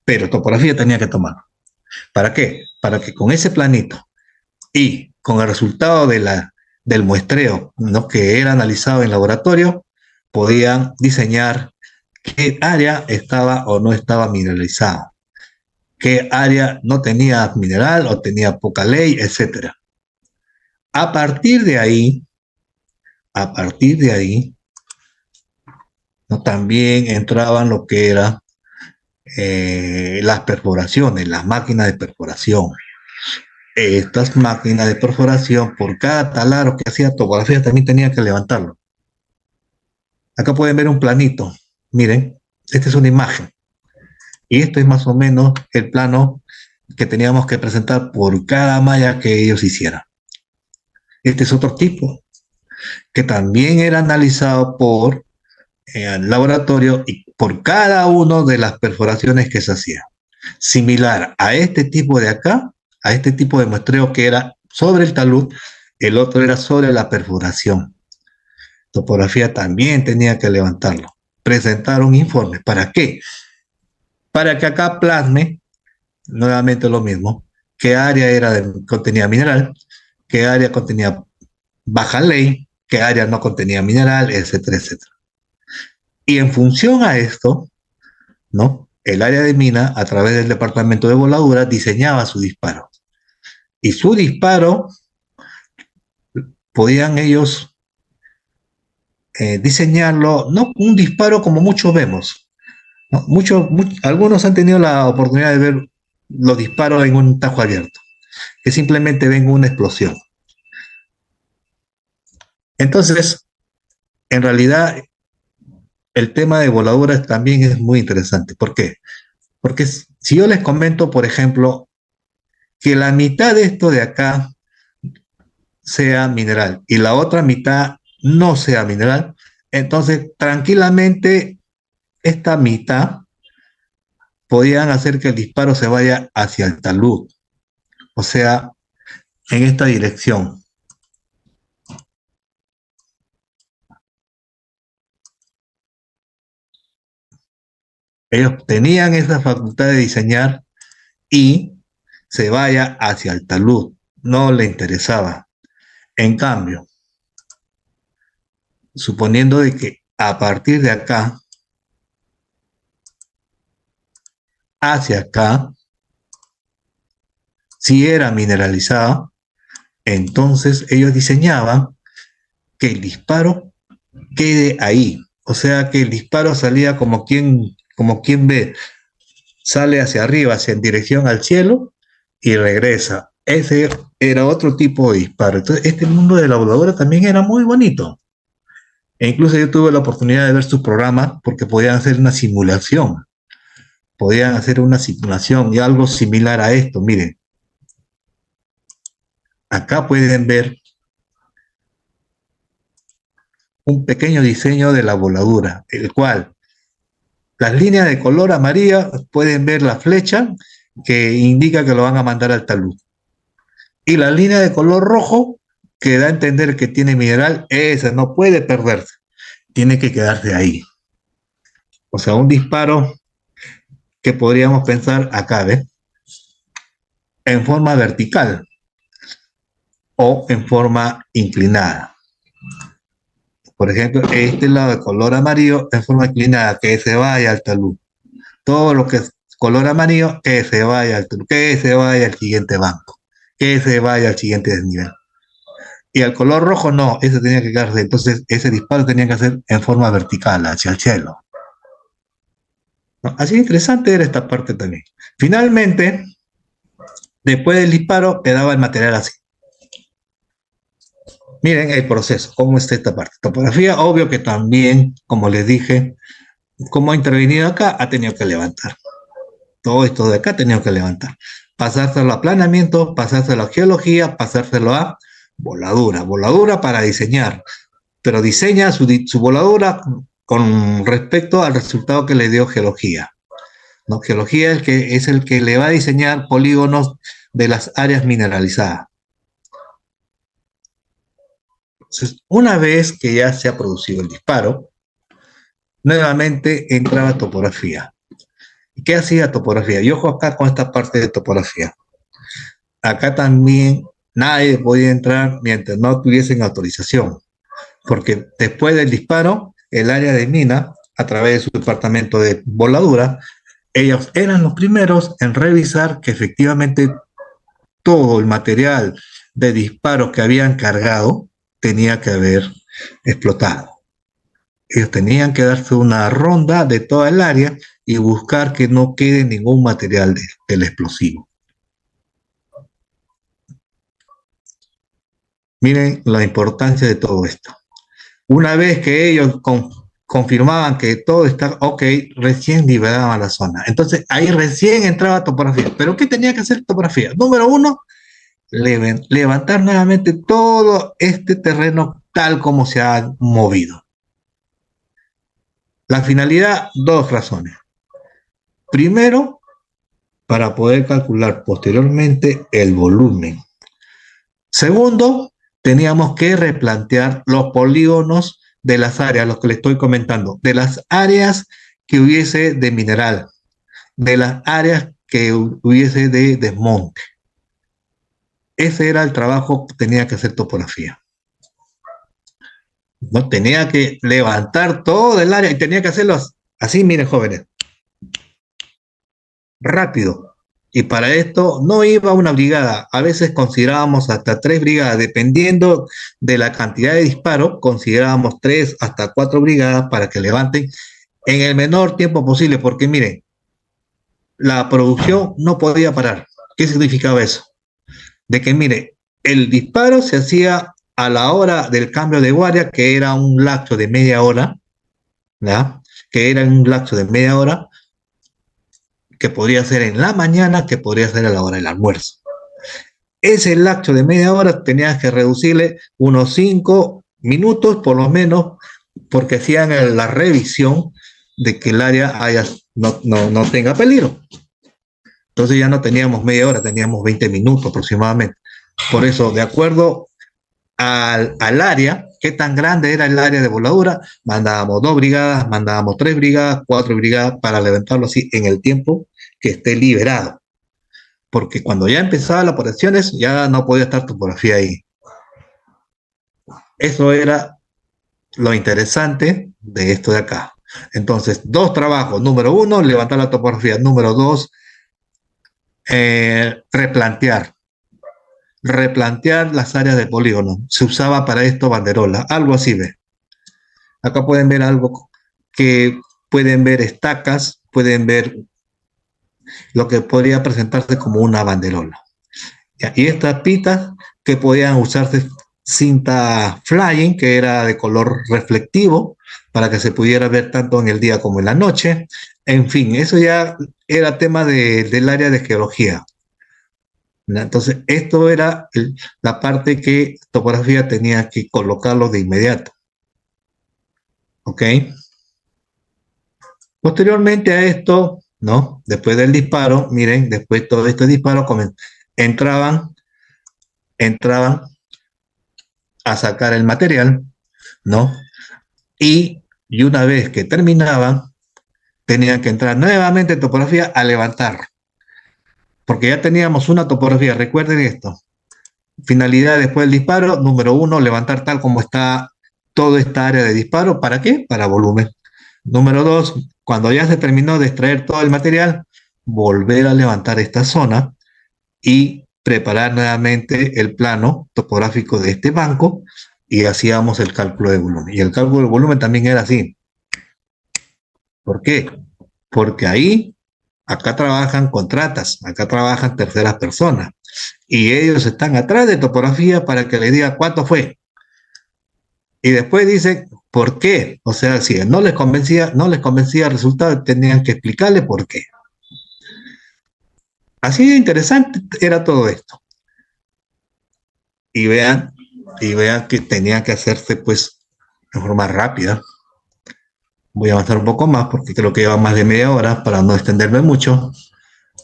Pero topografía tenía que tomar. ¿Para qué? Para que con ese planito y con el resultado del muestreo, ¿no?, que era analizado en laboratorio, podían diseñar qué área estaba o no estaba mineralizada, qué área no tenía mineral o tenía poca ley, etc. A partir de ahí, ¿no?, también entraban lo que era las perforaciones, las máquinas de perforación. Estas máquinas de perforación, por cada taladro que hacía topografía, también tenía que levantarlo. Acá pueden ver un planito. Miren, esta es una imagen. Y esto es más o menos el plano que teníamos que presentar por cada malla que ellos hicieran. Este es otro tipo, que también era analizado por el laboratorio y por cada una de las perforaciones que se hacían. Similar a este tipo de acá, a este tipo de muestreo que era sobre el talud, el otro era sobre la perforación. Topografía también tenía que levantarlo, presentar un informe. ¿Para qué? Para que acá plasme, nuevamente lo mismo, qué área contenía mineral, qué área contenía baja ley, qué área no contenía mineral, etcétera, etcétera. Y en función a esto, ¿no?, el área de mina, a través del departamento de voladura, diseñaba su disparo. Y su disparo, podían ellos diseñarlo, no un disparo como muchos vemos, ¿no? Algunos han tenido la oportunidad de ver los disparos en un tajo abierto, que simplemente ven una explosión. Entonces, en realidad, el tema de voladuras también es muy interesante. ¿Por qué? Porque si yo les comento, por ejemplo, que la mitad de esto de acá sea mineral y la otra mitad no sea mineral, entonces tranquilamente esta mitad podían hacer que el disparo se vaya hacia el talud, o sea, en esta dirección. Ellos tenían esa facultad de diseñar y se vaya hacia el talud, no le interesaba. En cambio, suponiendo de que a partir de acá hacia acá, si era mineralizada, entonces ellos diseñaban que el disparo quede ahí. O sea, que el disparo salía como quien ve, sale hacia arriba, hacia en dirección al cielo y regresa. Ese era otro tipo de disparo. Entonces, este mundo de la voladora también era muy bonito. E incluso yo tuve la oportunidad de ver sus programas porque podían hacer una simulación. Podían hacer una simulación y algo similar a esto. Miren, acá pueden ver un pequeño diseño de la voladura, el cual las líneas de color amarillo pueden ver la flecha que indica que lo van a mandar al talud. Y la línea de color rojo que da a entender que tiene mineral, esa no puede perderse, tiene que quedarse ahí. O sea, un disparo que podríamos pensar acá, ¿ves? En forma vertical o en forma inclinada. Por ejemplo, este lado de color amarillo en forma inclinada, que se vaya al talud. Todo lo que es color amarillo, que se vaya al talud, que se vaya al siguiente banco, que se vaya al siguiente desnivel. Y al color rojo no, ese tenía que quedarse. Entonces, ese disparo tenía que hacer en forma vertical, hacia el cielo. ¿No? Así interesante era esta parte también. Finalmente, después del disparo, quedaba el material así. Miren el proceso, cómo está esta parte. Topografía, obvio que también, como les dije, como ha intervenido acá, ha tenido que levantar. Todo esto de acá ha tenido que levantar. Pasárselo a aplanamiento, pasárselo a geología, pasárselo a voladura. Voladura para diseñar, pero diseña su voladura con respecto al resultado que le dio geología. ¿No? Geología es el que le va a diseñar polígonos de las áreas mineralizadas. Entonces, una vez que ya se ha producido el disparo, nuevamente entraba topografía. ¿Y qué hacía topografía? Y ojo acá con esta parte de topografía. Acá también nadie podía entrar mientras no tuviesen autorización, porque después del disparo, el área de mina, a través de su departamento de voladura, ellos eran los primeros en revisar que efectivamente todo el material de disparos que habían cargado tenía que haber explotado. Ellos tenían que darse una ronda de toda el área y buscar que no quede ningún material del explosivo. Miren la importancia de todo esto. Una vez que ellos confirmaban que todo está ok, recién liberaban la zona. Entonces ahí recién entraba topografía. ¿Pero qué tenía que hacer topografía? Número uno, levantar nuevamente todo este terreno tal como se ha movido. La finalidad, dos razones. Primero, para poder calcular posteriormente el volumen. Segundo, teníamos que replantear los polígonos de las áreas, los que les estoy comentando, de las áreas que hubiese de mineral, de las áreas que hubiese de desmonte. Ese era el trabajo que tenía que hacer topografía. No tenía que levantar todo el área y tenía que hacerlo así, miren jóvenes, rápido. Y para esto no iba una brigada, a veces considerábamos hasta 3 brigadas, dependiendo de la cantidad de disparos, considerábamos 3 hasta 4 brigadas para que levanten en el menor tiempo posible, porque miren, la producción no podía parar. ¿Qué significaba eso? De que mire, el disparo se hacía a la hora del cambio de guardia, que era un lapso de media hora, ¿ya? Que era un lapso de media hora, que podría ser en la mañana, que podría ser a la hora del almuerzo. Ese lapso de media hora tenías que reducirle unos 5 minutos por lo menos, porque hacían la revisión de que el área no tenga peligro. Entonces ya no teníamos media hora, teníamos 20 minutos aproximadamente. Por eso, de acuerdo al área, qué tan grande era el área de voladura, mandábamos 2 brigadas, mandábamos 3 brigadas, 4 brigadas para levantarlo así en el tiempo que esté liberado. Porque cuando ya empezaban las operaciones, ya no podía estar topografía ahí. Eso era lo interesante de esto de acá. Entonces, 2 trabajos. Número 1, levantar la topografía. Número 2, replantear las áreas de polígono. Se usaba para esto banderola, algo así ve. Acá pueden ver algo que pueden ver estacas, pueden ver lo que podría presentarse como una banderola. Y estas pitas que podían usarse cinta flying, que era de color reflectivo, para que se pudiera ver tanto en el día como en la noche. En fin, eso ya era tema del área de geología. Entonces, esto era la parte que topografía tenía que colocarlo de inmediato. ¿Ok? Posteriormente a esto, ¿no? Después del disparo, miren, después de todo este disparo, entraban, entraban a sacar el material, ¿no? Y una vez que terminaban, tenían que entrar nuevamente en topografía a levantar, porque ya teníamos una topografía, recuerden esto. Finalidad después del disparo, número 1, levantar tal como está toda esta área de disparo. ¿Para qué? Para volumen. Número 2, cuando ya se terminó de extraer todo el material, volver a levantar esta zona y preparar nuevamente el plano topográfico de este banco y hacíamos el cálculo de volumen. Y el cálculo de volumen también era así. ¿Por qué? Porque ahí, acá trabajan contratas, acá trabajan terceras personas y ellos están atrás de topografía para que le diga cuánto fue. Y después dicen, ¿por qué? O sea, si no les convencía el resultado, tenían que explicarle por qué. Así de interesante era todo esto. Y vean que tenía que hacerse pues de forma rápida. Voy a avanzar un poco más porque creo que lleva más de media hora para no extenderme mucho.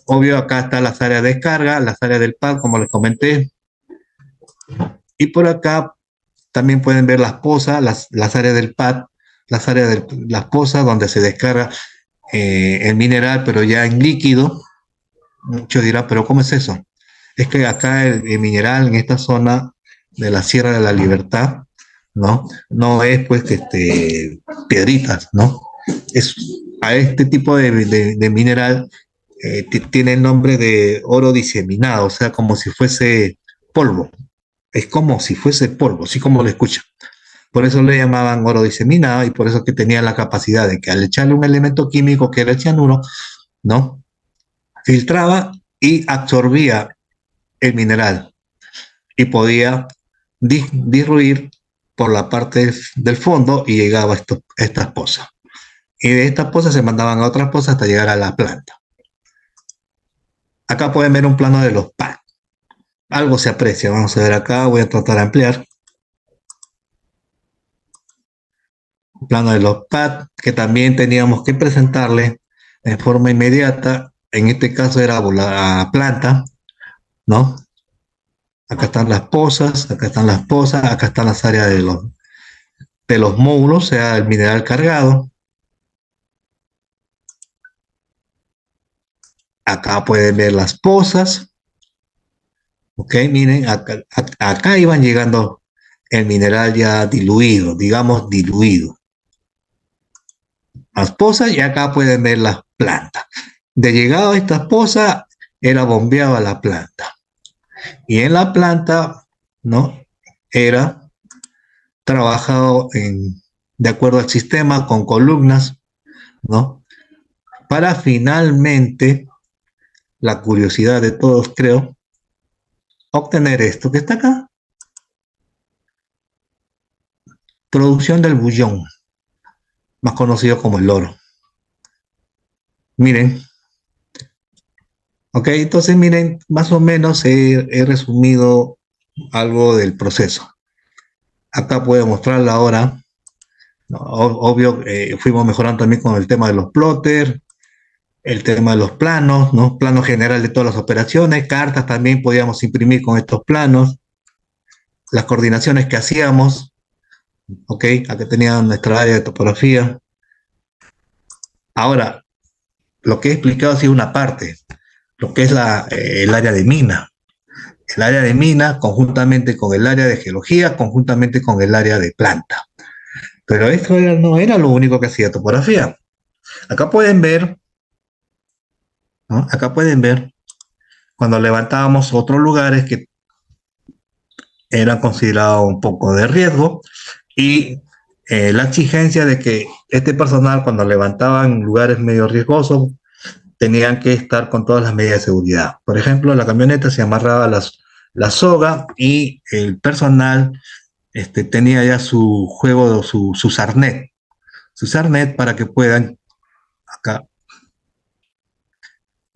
Obvio, acá están las áreas de descarga, las áreas del pad, como les comenté. Y por acá también pueden ver las pozas, las áreas del pad, las áreas de las pozas donde se descarga el mineral, pero ya en líquido. Muchos dirán, ¿pero cómo es eso? Es que acá el mineral en esta zona de la Sierra de la Libertad, ¿no? No es pues que piedritas, ¿no? Es a este tipo de mineral tiene el nombre de oro diseminado, o sea, como si fuese polvo. Es como si fuese polvo, así como lo escuchan. Por eso le llamaban oro diseminado y por eso que tenía la capacidad de que al echarle un elemento químico que era el cianuro, ¿no? Filtraba y absorbía el mineral y podía disruir por la parte del fondo y llegaba a estas pozas. Y de estas pozas se mandaban a otras pozas hasta llegar a la planta. Acá pueden ver un plano de los pads. Algo se aprecia, vamos a ver acá, voy a tratar de ampliar. Un plano de los pads que también teníamos que presentarle en forma inmediata. En este caso era la planta, ¿no? Acá están las pozas, acá están las pozas, acá están las áreas de los módulos, o sea, el mineral cargado. Acá pueden ver las pozas. Ok, miren, acá iban llegando el mineral ya diluido, digamos diluido. Las pozas y acá pueden ver las plantas. De llegado a estas pozas era bombeada la planta. Y en la planta, ¿no? Era trabajado de acuerdo al sistema con columnas, ¿no? Para finalmente, la curiosidad de todos creo, obtener esto que está acá. Producción del bullón, más conocido como el oro. Miren. Ok, entonces miren, más o menos he resumido algo del proceso. Acá puedo mostrarla ahora. No, obvio, fuimos mejorando también con el tema de los plotters, el tema de los planos, ¿no? Plano general de todas las operaciones, cartas también podíamos imprimir con estos planos, las coordinaciones que hacíamos, ok, acá tenían nuestra área de topografía. Ahora, lo que he explicado ha sido una parte, lo que es el área de mina. El área de mina conjuntamente con el área de geología, conjuntamente con el área de planta. Pero esto no era lo único que hacía topografía. Acá pueden ver, ¿no? Acá pueden ver cuando levantábamos otros lugares que eran considerados un poco de riesgo y la exigencia de que este personal cuando levantaban lugares medio riesgosos tenían que estar con todas las medidas de seguridad. Por ejemplo, la camioneta se amarraba la soga y el personal tenía ya su juego, su sarnet para que puedan acá,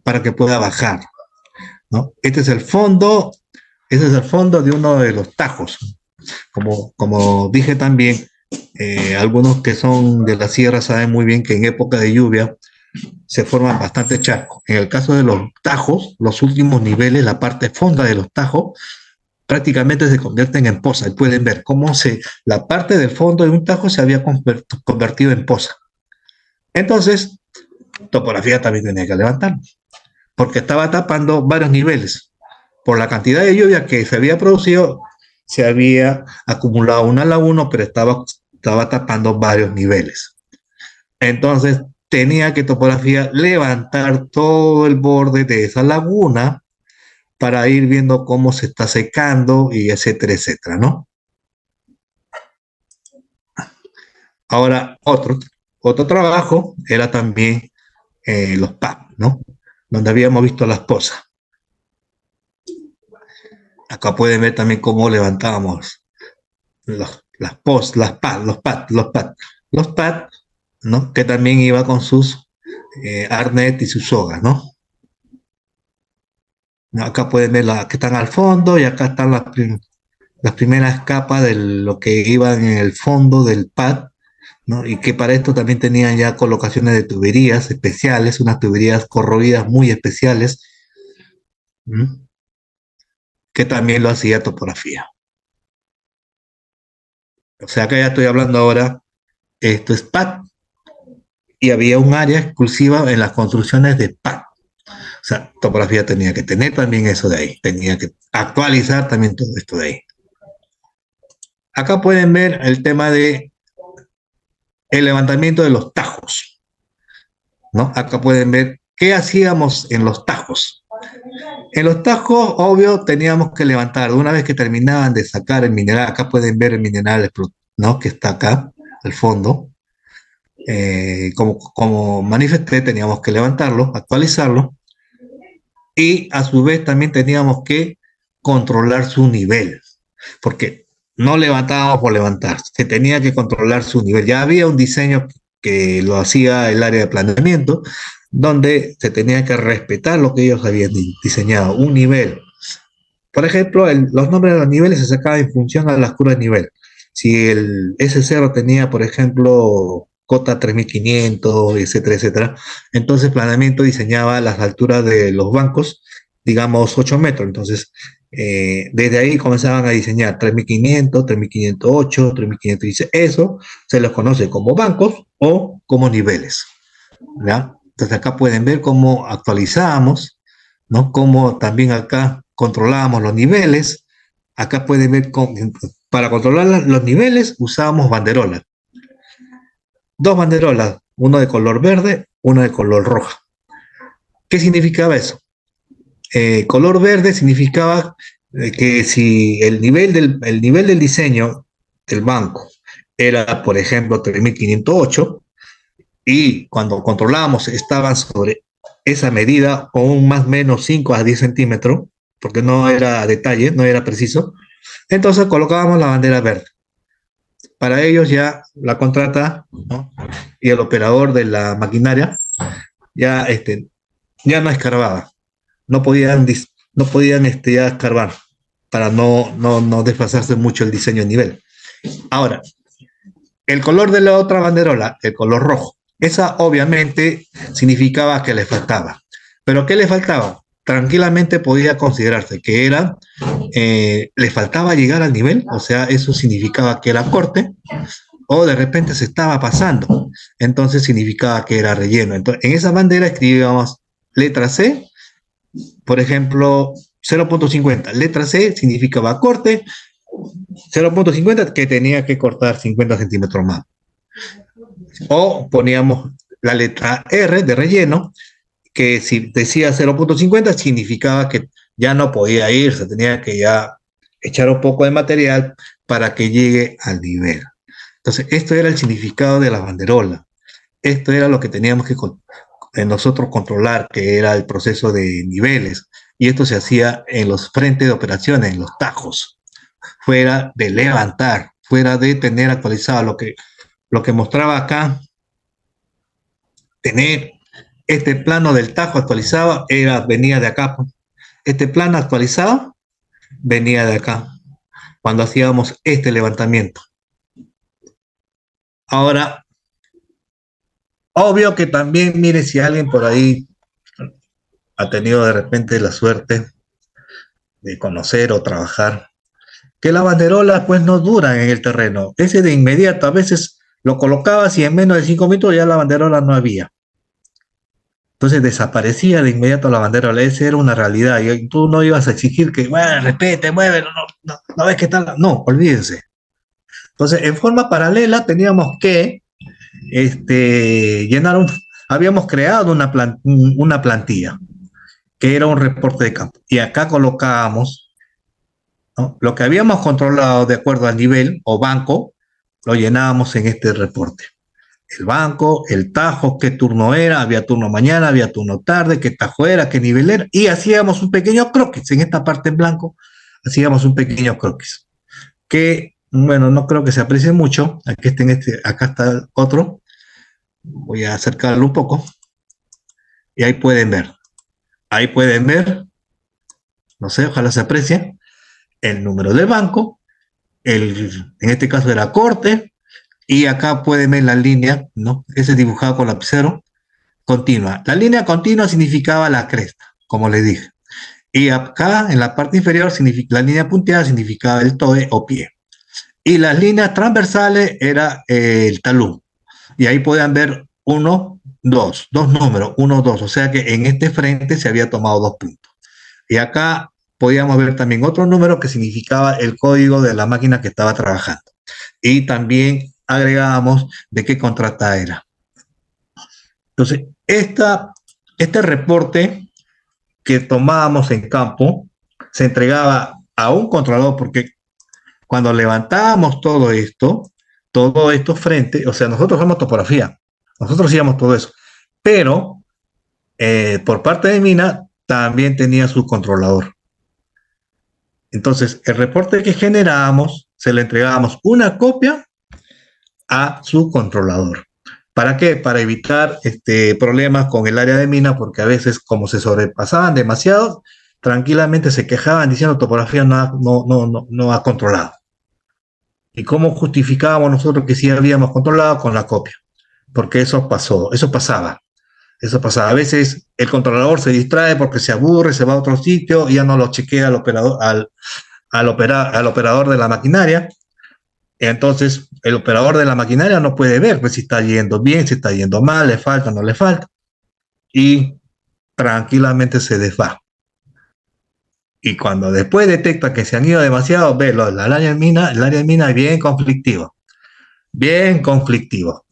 para que pueda bajar, ¿no? Este es el fondo de uno de los tajos. Como dije también, Algunos que son de la sierra saben muy bien que en época de lluvia se forman bastante charcos. En el caso de los tajos, los últimos niveles, la parte fonda de los tajos, prácticamente se convierten en poza. Y pueden ver cómo la parte del fondo de un tajo se había convertido en poza. Entonces, topografía también tenía que levantarlo, porque estaba tapando varios niveles. Por la cantidad de lluvia que se había producido, se había acumulado una laguna, pero estaba tapando varios niveles. Entonces, tenía que topografía levantar todo el borde de esa laguna para ir viendo cómo se está secando y etcétera, etcétera, ¿no? Ahora, otro trabajo era también los PAP, ¿no? Donde habíamos visto las posas. Acá pueden ver también cómo levantábamos las POS, los PAD, ¿no? Que también iba con sus arnet y sus sogas, ¿no? Acá pueden ver las que están al fondo y acá están las primeras capas de lo que iban en el fondo del pad, ¿no? Y que para esto también tenían ya colocaciones de tuberías especiales, unas tuberías corroídas muy especiales, ¿m? Que también lo hacía topografía. O sea que ya estoy hablando ahora, esto es pad, y había un área exclusiva en las construcciones de pad. O sea, topografía tenía que tener también eso de ahí, tenía que actualizar también todo esto de ahí. Acá pueden ver el tema de el levantamiento de los tajos, ¿no? Acá pueden ver qué hacíamos en los tajos. En los tajos, obvio, teníamos que levantar. Una vez que terminaban de sacar el mineral, acá pueden ver el mineral, ¿no? Que está acá, al fondo. Como manifesté, teníamos que levantarlo, actualizarlo. Y a su vez también teníamos que controlar su nivel. Porque no levantábamos por levantar, se tenía que controlar su nivel. Ya había un diseño que lo hacía el área de planeamiento, donde se tenía que respetar lo que ellos habían diseñado, un nivel. Por ejemplo, los nombres de los niveles se sacaban en función a las curvas de nivel. Si el S0 tenía, por ejemplo, cota 3500, etcétera, etcétera, entonces planeamiento diseñaba las alturas de los bancos, digamos 8 metros. Entonces, desde ahí comenzaban a diseñar 3500, 3508, 3516. Eso se los conoce como bancos o como niveles, ¿ya? Entonces acá pueden ver cómo actualizábamos, ¿no? Cómo también acá controlábamos los niveles. Acá pueden ver para controlar los niveles usábamos banderolas. Dos banderolas, uno de color verde, uno de color roja. ¿Qué significaba eso? Color verde significaba que si el nivel del diseño del banco era, por ejemplo, 3508, y cuando controlábamos estaban sobre esa medida o un más o menos 5 a 10 centímetros, porque no era detalle, no era preciso, entonces colocábamos la bandera verde. Para ellos ya la contrata, ¿no? Y el operador de la maquinaria ya, ya no escarbaba, no podían ya escarbar para no desfasarse mucho el diseño de nivel. Ahora, el color de la otra banderola, el color rojo, esa obviamente significaba que le faltaba. ¿Pero qué le faltaba? Tranquilamente podía considerarse que era, le faltaba llegar al nivel, o sea, eso significaba que era corte, o de repente se estaba pasando, entonces significaba que era relleno. Entonces, en esa bandera escribíamos letra C, por ejemplo, 0.50. Letra C significaba corte, 0.50 que tenía que cortar 50 centímetros más. O poníamos la letra R de relleno, que si decía 0.50 significaba que ya no podía ir, se tenía que ya echar un poco de material para que llegue al nivel. Entonces, esto era el significado de la banderola. Esto era lo que teníamos que nosotros controlar, que era el proceso de niveles. Y esto se hacía en los frentes de operaciones, en los tajos, fuera de levantar, fuera de tener actualizado lo que mostraba acá, tener este plano del tajo actualizado, venía de acá. Este plano actualizado venía de acá, cuando hacíamos este levantamiento. Ahora, obvio que también, mire, si alguien por ahí ha tenido de repente la suerte de conocer o trabajar, que las banderolas pues no duran en el terreno. Ese de inmediato, a veces lo colocabas y en menos de 5 minutos ya la banderola no había. Entonces desaparecía de inmediato la banderola. Esa era una realidad. Y tú no ibas a exigir que, bueno, respete, muévelo, no ves que tal. No, olvídense. Entonces, en forma paralela teníamos que llenar habíamos creado una plantilla, que era un reporte de campo. Y acá colocábamos, ¿no?, lo que habíamos controlado de acuerdo al nivel o banco, lo llenábamos en este reporte. El banco, el tajo, qué turno era, había turno mañana, había turno tarde, qué tajo era, qué nivel era, y hacíamos un pequeño croquis. En esta parte en blanco hacíamos un pequeño croquis, que, bueno, no creo que se aprecie mucho. Aquí acá está otro. Voy a acercarlo un poco. Y ahí pueden ver. Ahí pueden ver, no sé, ojalá se aprecie, el número del banco, en este caso era corte, y acá pueden ver la línea, ¿no? Ese dibujado con lapicero, continua. La línea continua significaba la cresta, como les dije. Y acá, en la parte inferior, la línea punteada significaba el toe o pie. Y las líneas transversales era el talud. Y ahí podían ver dos números, 1, 2. O sea que en este frente se había tomado 2 puntos. Y acá podíamos ver también otro número que significaba el código de la máquina que estaba trabajando. Y también agregábamos de qué contrata era. Entonces, este reporte que tomábamos en campo se entregaba a un controlador, porque cuando levantábamos todo esto frente, o sea, nosotros hacemos topografía, nosotros hacíamos todo eso, pero por parte de Mina también tenía su controlador. Entonces, el reporte que generábamos, se le entregábamos una copia a su controlador. ¿Para qué? Para evitar problemas con el área de Mina, porque a veces, como se sobrepasaban demasiado, tranquilamente se quejaban diciendo topografía no ha controlado. ¿Y cómo justificábamos nosotros que sí habíamos controlado? Con la copia. Porque eso pasaba. A veces el controlador se distrae porque se aburre, se va a otro sitio y ya no lo chequea al operador de la maquinaria. Entonces, el operador de la maquinaria no puede ver pues, si está yendo bien, si está yendo mal, le falta, no le falta. Y tranquilamente se desva. Y cuando después detecta que se han ido demasiado, ve, el área de mina es bien conflictivo. Bien conflictivo.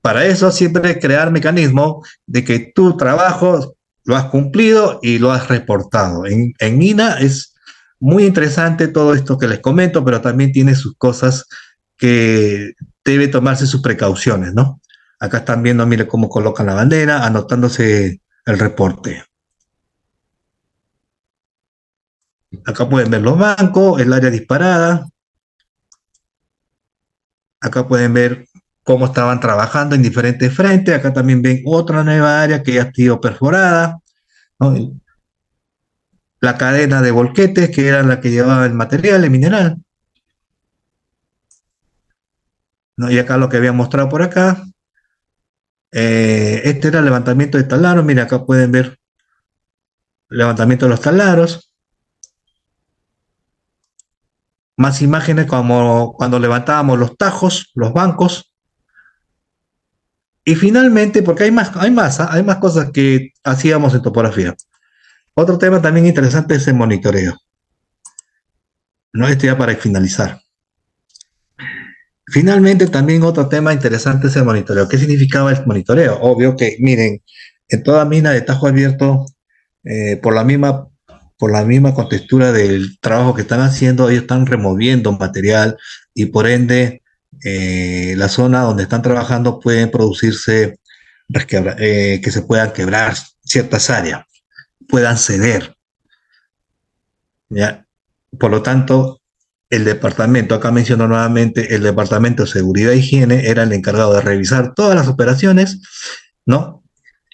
Para eso siempre crear mecanismos de que tu trabajo lo has cumplido y lo has reportado. En mina es muy interesante todo esto que les comento, pero también tiene sus cosas que debe tomarse sus precauciones, ¿no? Acá están viendo, mire cómo colocan la bandera, anotándose el reporte. Acá pueden ver los bancos, el área disparada. Acá pueden ver cómo estaban trabajando en diferentes frentes. Acá también ven otra nueva área que ya ha sido perforada, ¿no? La cadena de volquetes, que era la que llevaba el material, el mineral, ¿no? Y acá lo que había mostrado por acá, este era el levantamiento de talaros. Mira, acá pueden ver el levantamiento de los talaros. Más imágenes como cuando levantábamos los tajos, los bancos. Y finalmente, porque hay más cosas que hacíamos en topografía. Otro tema también interesante es el monitoreo. No, ya para finalizar. Finalmente, también otro tema interesante es el monitoreo. ¿Qué significaba el monitoreo? Obvio que, miren, en toda mina de tajo abierto, por la misma contextura del trabajo que están haciendo, ellos están removiendo material y por ende la zona donde están trabajando pueden producirse que se puedan quebrar ciertas áreas, puedan ceder, ¿ya? Por lo tanto, el departamento, acá menciono nuevamente, el departamento de seguridad e higiene era el encargado de revisar todas las operaciones, ¿no?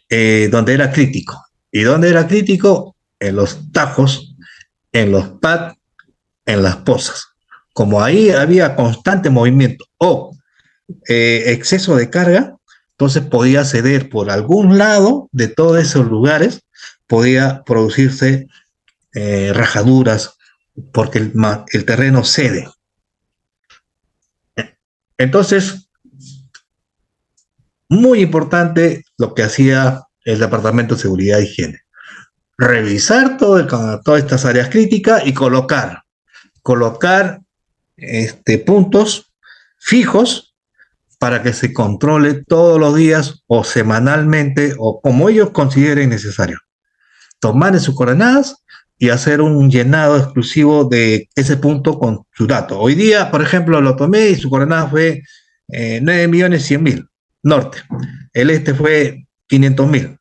Donde era crítico. ¿Y dónde era crítico? En los tajos, en los pads, en las pozas. Como ahí había constante movimiento o exceso de carga, entonces podía ceder por algún lado de todos esos lugares, podía producirse rajaduras porque el terreno cede. Entonces, muy importante lo que hacía el Departamento de Seguridad e Higiene. Revisar todas estas áreas críticas y colocar puntos fijos para que se controle todos los días o semanalmente o como ellos consideren necesario. Tomar en sus coordenadas y hacer un llenado exclusivo de ese punto con su dato. Hoy día, por ejemplo, lo tomé y su coordenada fue 9.100.000 norte. El este fue 500.000.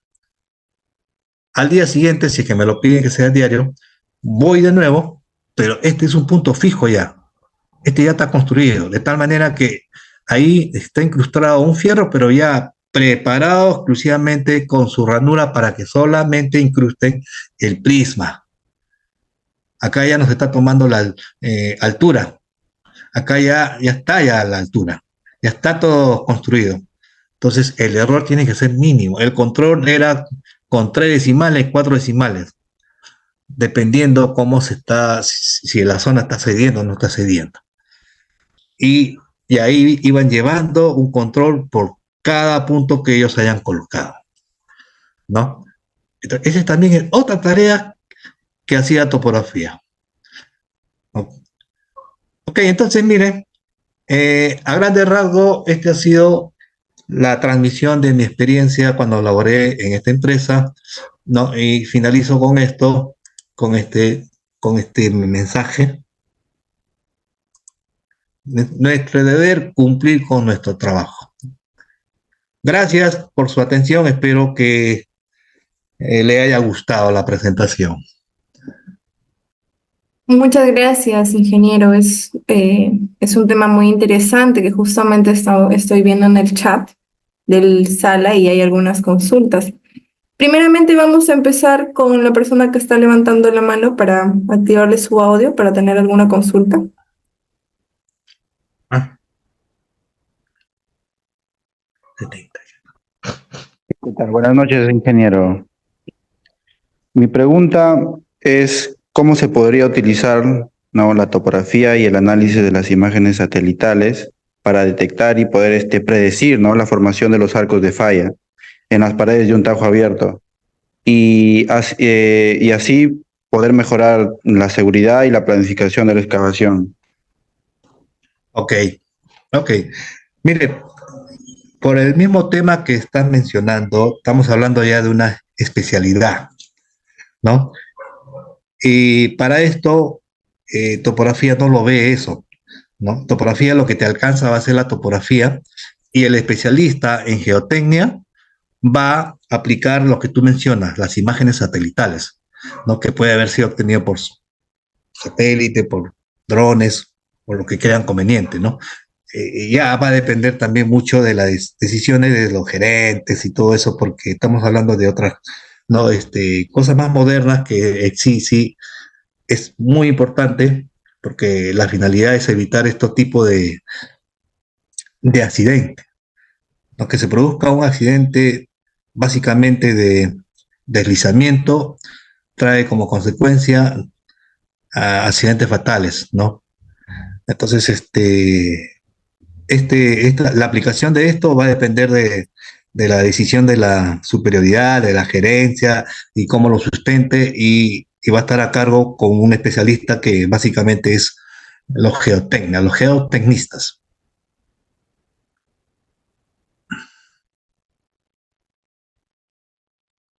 Al día siguiente, si es que me lo piden que sea diario, voy de nuevo, pero este es un punto fijo ya. Este ya está construido, de tal manera que ahí está incrustado un fierro, pero ya preparado exclusivamente con su ranura para que solamente incrusten el prisma. Acá ya nos está tomando la altura. Acá ya está ya a la altura. Ya está todo construido. Entonces el error tiene que ser mínimo. El control era con 3 decimales, 4 decimales, dependiendo cómo se está, si la zona está cediendo o no está cediendo. Y ahí iban llevando un control por cada punto que ellos hayan colocado, ¿no? Entonces, esa también es otra tarea que hacía topografía. Ok, entonces miren, a grandes rasgos, ha sido la transmisión de mi experiencia cuando laboré en esta empresa, ¿no? Y finalizo con esto, con este mensaje. Nuestro deber cumplir con nuestro trabajo. Gracias por su atención, espero que le haya gustado la presentación. Muchas gracias, ingeniero. Es un tema muy interesante que justamente estoy viendo en el chat del sala y hay algunas consultas. Primeramente vamos a empezar con la persona que está levantando la mano para activarle su audio para tener alguna consulta. ¿Qué tal? Buenas noches, ingeniero. Mi pregunta es, ¿cómo se podría utilizar, ¿no?, la topografía y el análisis de las imágenes satelitales para detectar y poder predecir, ¿no?, la formación de los arcos de falla en las paredes de un tajo abierto y así poder mejorar la seguridad y la planificación de la excavación? Ok. Mire, por el mismo tema que están mencionando, estamos hablando ya de una especialidad, ¿no? Y para esto, topografía no lo ve eso, ¿no? Topografía lo que te alcanza va a ser la topografía y el especialista en geotecnia va a aplicar lo que tú mencionas, las imágenes satelitales, ¿no? Que puede haber sido obtenido por satélite, por drones, por lo que crean conveniente, ¿no? Ya va a depender también mucho de las decisiones de los gerentes y todo eso, porque estamos hablando de otras, ¿no? Cosas más modernas que sí es muy importante, porque la finalidad es evitar estos tipos de accidentes, ¿no? Que se produzca un accidente básicamente de deslizamiento trae como consecuencia accidentes fatales, ¿no? Entonces, la aplicación de esto va a depender de la decisión de la superioridad, de la gerencia y cómo lo sustente y va a estar a cargo con un especialista que básicamente es los geotecnistas.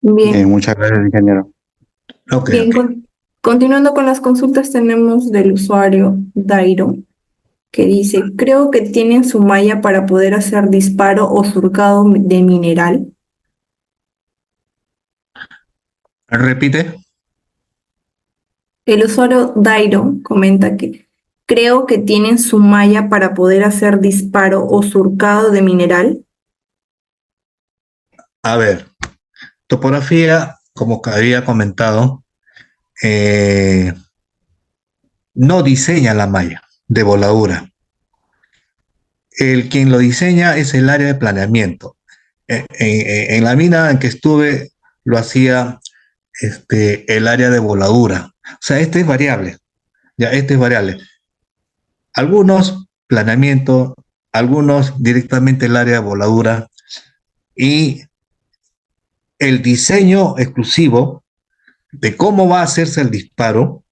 Bien. Muchas gracias, ingeniero. Bien, continuando con las consultas, tenemos del usuario Dairo, que dice, creo que tienen su malla para poder hacer disparo o surcado de mineral. ¿Repite? El usuario Dairo comenta que creo que tienen su malla para poder hacer disparo o surcado de mineral. A ver, topografía, como había comentado, no diseña la malla de voladura. quien lo diseña es el área de planeamiento. En la mina en que estuve lo hacía el área de voladura. O sea, este es variable. Ya, este es variable. Algunos planeamiento, algunos directamente el área de voladura y el diseño exclusivo de cómo va a hacerse el disparo,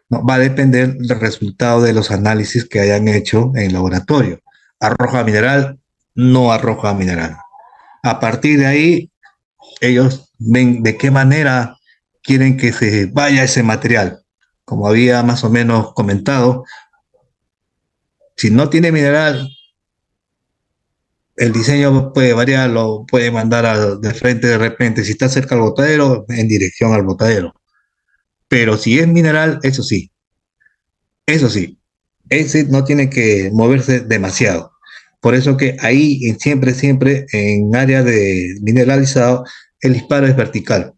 ¿no? Va a depender del resultado de los análisis que hayan hecho en laboratorio. Arroja mineral, no arroja mineral. A partir de ahí, ellos ven de qué manera quieren que se vaya ese material. Como había más o menos comentado, si no tiene mineral, el diseño puede variar, lo puede mandar de frente de repente. Si está cerca al botadero, en dirección al botadero. Pero si es mineral, eso sí, ese no tiene que moverse demasiado. Por eso que ahí siempre en área de mineralizado, el disparo es vertical.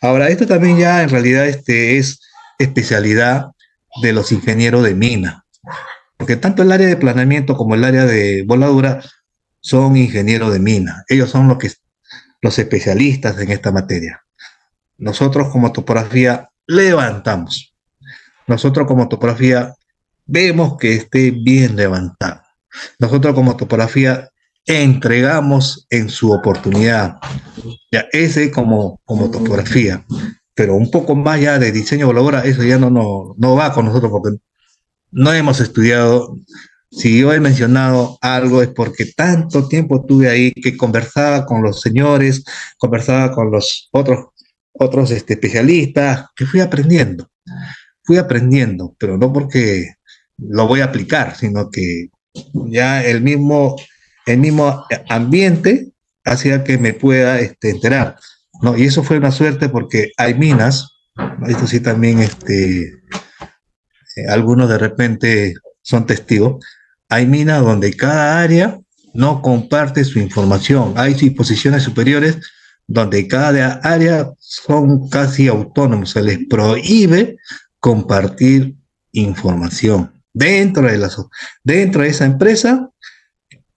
Ahora, esto también ya en realidad es especialidad de los ingenieros de mina, porque tanto el área de planeamiento como el área de voladura son ingenieros de mina. Ellos son los especialistas en esta materia. Nosotros como topografía levantamos. Nosotros como topografía vemos que esté bien levantado. Nosotros como topografía entregamos en su oportunidad. Ya, ese como topografía. Pero un poco más ya de diseño voladora, eso ya no va con nosotros porque no hemos estudiado. Si yo he mencionado algo es porque tanto tiempo tuve ahí que conversaba con los señores, conversaba con los otros especialistas, que fui aprendiendo, pero no porque lo voy a aplicar, sino que ya el mismo ambiente hacía que me pueda enterar, ¿no? Y eso fue una suerte porque hay minas, esto sí también algunos de repente son testigos, hay minas donde cada área no comparte su información, hay disposiciones superiores donde cada área son casi autónomos, se les prohíbe compartir información. Dentro de esa empresa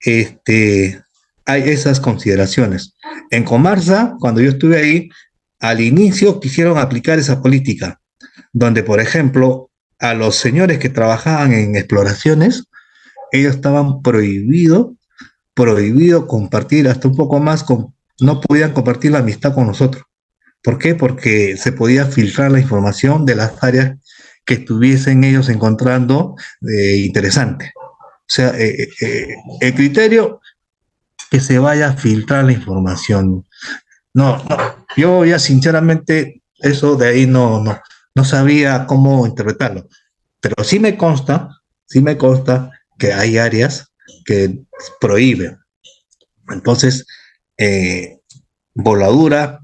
hay esas consideraciones. En Comarsa, cuando yo estuve ahí, al inicio quisieron aplicar esa política, donde, por ejemplo, a los señores que trabajaban en exploraciones, ellos estaban prohibido compartir hasta un poco más, no podían compartir la amistad con nosotros. ¿Por qué? Porque se podía filtrar la información de las áreas que estuviesen ellos encontrando interesante. O sea, el criterio que se vaya a filtrar la información. No, yo ya sinceramente eso de ahí no sabía cómo interpretarlo. Pero sí me consta que hay áreas que prohíben. Entonces, voladura,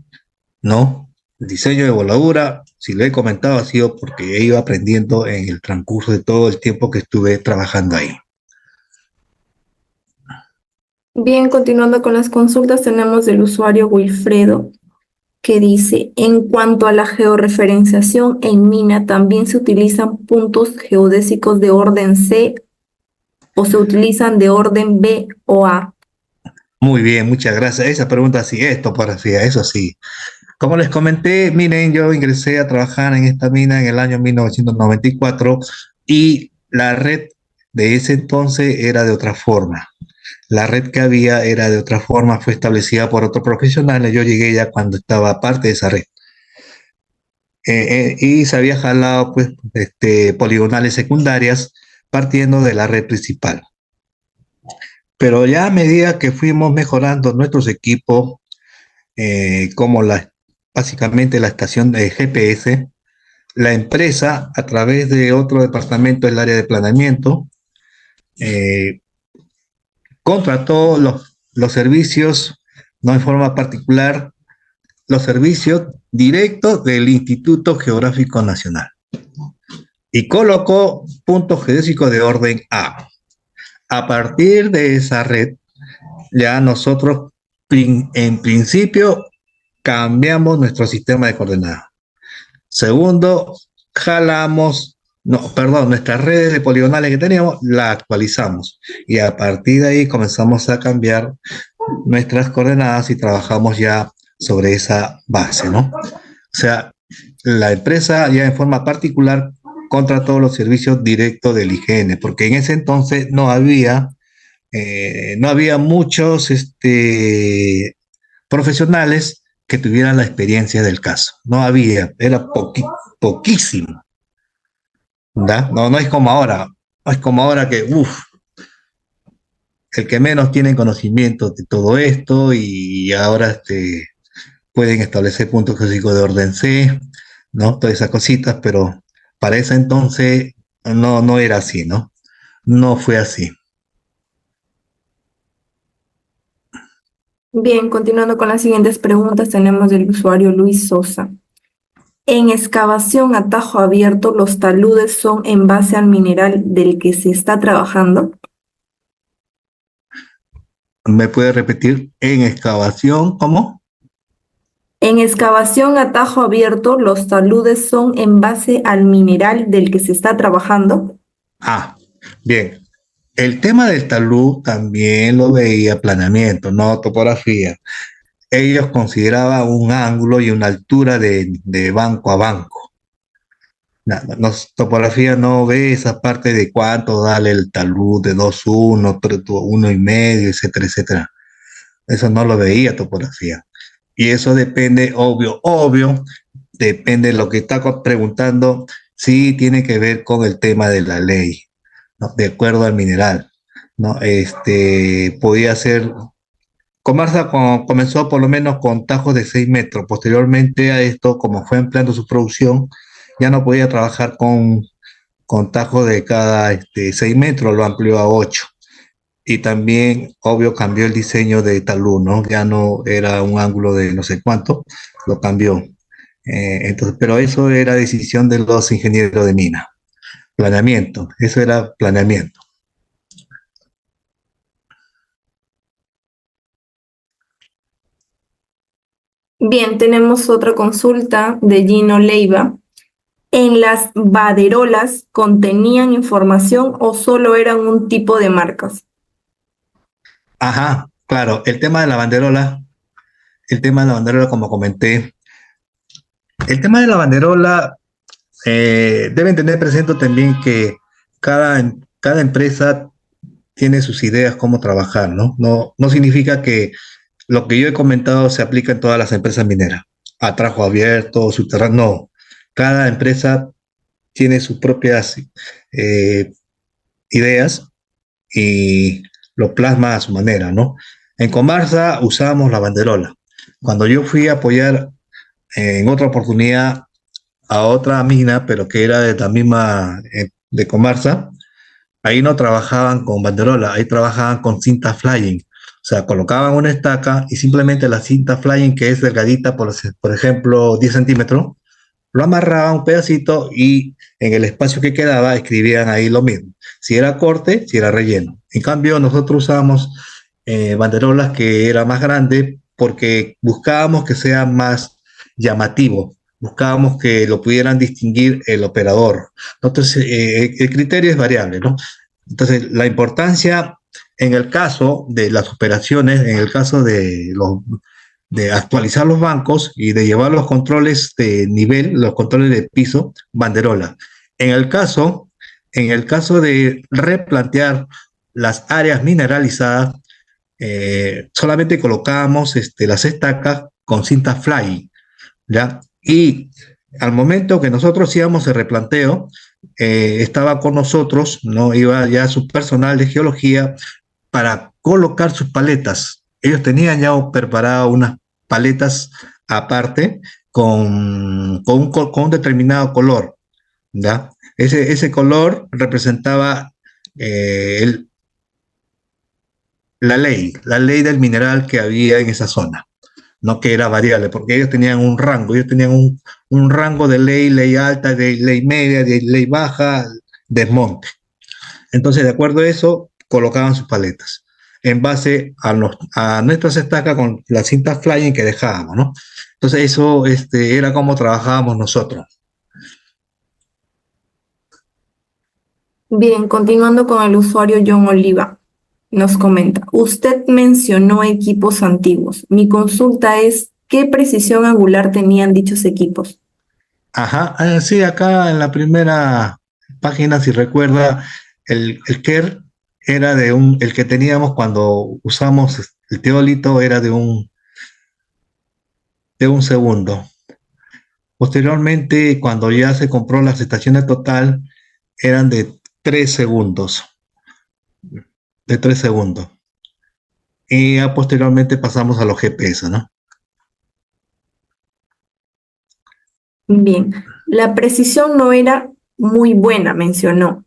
¿no? El diseño de voladura, si lo he comentado, ha sido porque he ido aprendiendo en el transcurso de todo el tiempo que estuve trabajando ahí. Bien, continuando con las consultas, tenemos del usuario Wilfredo, que dice, en cuanto a la georreferenciación en mina, ¿también se utilizan puntos geodésicos de orden C o se utilizan de orden B o A? Muy bien, muchas gracias. Esa pregunta sí es topografía, eso sí. Como les comenté, miren, yo ingresé a trabajar en esta mina en el año 1994 y la red de ese entonces era de otra forma. La red que había era de otra forma, fue establecida por otros profesionales. Yo llegué ya cuando estaba parte de esa red. Y se había jalado pues, poligonales secundarias partiendo de la red principal. Pero ya a medida que fuimos mejorando nuestros equipos, como básicamente la estación de GPS, la empresa, a través de otro departamento del área de planeamiento, contrató los servicios, no en forma particular, los servicios directos del Instituto Geográfico Nacional y colocó puntos geodésicos de orden A. A partir de esa red, ya nosotros en principio cambiamos nuestro sistema de coordenadas. Segundo, jalamos no, perdón, nuestras redes de poligonales que teníamos, la actualizamos. Y a partir de ahí comenzamos a cambiar nuestras coordenadas y trabajamos ya sobre esa base, ¿no? O sea, la empresa ya en forma particular contrató los servicios directos del IGN, porque en ese entonces no había muchos profesionales que tuvieran la experiencia del caso. No había, era poquísimo. ¿Da? No, no es como ahora. No es como ahora que, el que menos tiene conocimiento de todo esto y ahora pueden establecer puntos clásicos de orden C, ¿no? Todas esas cositas, pero para ese entonces no era así, ¿no? No fue así. Bien, continuando con las siguientes preguntas, tenemos del usuario Luis Sosa. En excavación a tajo abierto, ¿los taludes son en base al mineral del que se está trabajando? ¿Me puede repetir? En excavación, ¿cómo? En excavación a tajo abierto, ¿los taludes son en base al mineral del que se está trabajando? Ah, bien. El tema del talud también lo veía planeamiento, no topografía. Ellos consideraban un ángulo y una altura de banco a banco. Topografía no ve esa parte de cuánto dale el talud de 2,1, 1,5, etcétera, etcétera. Eso no lo veía topografía. Y eso depende, obvio, depende de lo que está preguntando, sí tiene que ver con el tema de la ley, ¿no? De acuerdo al mineral, ¿no? Podía ser, Comarsa comenzó por lo menos con tajos de 6 metros. Posteriormente a esto, como fue ampliando su producción, ya no podía trabajar con tajos de cada 6 metros, lo amplió a 8. Y también, obvio, cambió el diseño de talud, ¿no? Ya no era un ángulo de no sé cuánto, lo cambió. Entonces, pero eso era decisión de los ingenieros de mina. Planeamiento, eso era planeamiento. Bien, tenemos otra consulta de Gino Leiva. ¿En las banderolas contenían información o solo eran un tipo de marcas? Ajá, claro, el tema de la banderola, como comenté, el tema de la banderola, deben tener presente también que cada empresa tiene sus ideas cómo trabajar, ¿no? No significa que lo que yo he comentado se aplica en todas las empresas mineras. A trajo abierto, subterráneo, no. Cada empresa tiene sus propias ideas y lo plasma a su manera, ¿no? En Comarsa usábamos la banderola. Cuando yo fui a apoyar en otra oportunidad a otra mina, pero que era de la misma, de Comarsa, ahí no trabajaban con banderola, ahí trabajaban con cinta flying. O sea, colocaban una estaca y simplemente la cinta flying, que es delgadita, por ejemplo, 10 centímetros, lo amarraban un pedacito y en el espacio que quedaba escribían ahí lo mismo. Si era corte, si era relleno. En cambio, nosotros usábamos banderolas que era más grande porque buscábamos que sea más llamativo, buscábamos que lo pudieran distinguir el operador. Entonces, el criterio es variable, ¿no? Entonces, la importancia en el caso de las operaciones, en el caso de actualizar los bancos y de llevar los controles de nivel, los controles de piso, banderola. En el caso de replantear las áreas mineralizadas, solamente colocábamos las estacas con cinta fly, ¿ya? Y al momento que nosotros íbamos el replanteo, estaba con nosotros, ¿no? Iba ya su personal de geología para colocar sus paletas. Ellos tenían ya preparado unas paletas aparte con un determinado color, ¿ya? Ese color representaba la ley del mineral que había en esa zona, no que era variable, porque ellos tenían un rango, un rango de ley alta, de ley media, de ley baja, desmonte. Entonces, de acuerdo a eso, colocaban sus paletas en base a nuestras estacas con las cintas flying que dejábamos, ¿no? Entonces, eso era como trabajábamos nosotros. Bien, continuando con el usuario John Oliva, nos comenta, usted mencionó equipos antiguos. Mi consulta es, ¿qué precisión angular tenían dichos equipos? Ajá, sí, acá en la primera página, si recuerda, el KER era el que teníamos cuando usamos el teólito era de un segundo. Posteriormente, cuando ya se compró las estaciones total, eran de 3 segundos, de 3 segundos. Y ya posteriormente pasamos a los GPS, ¿no? Bien, la precisión no era muy buena, mencionó.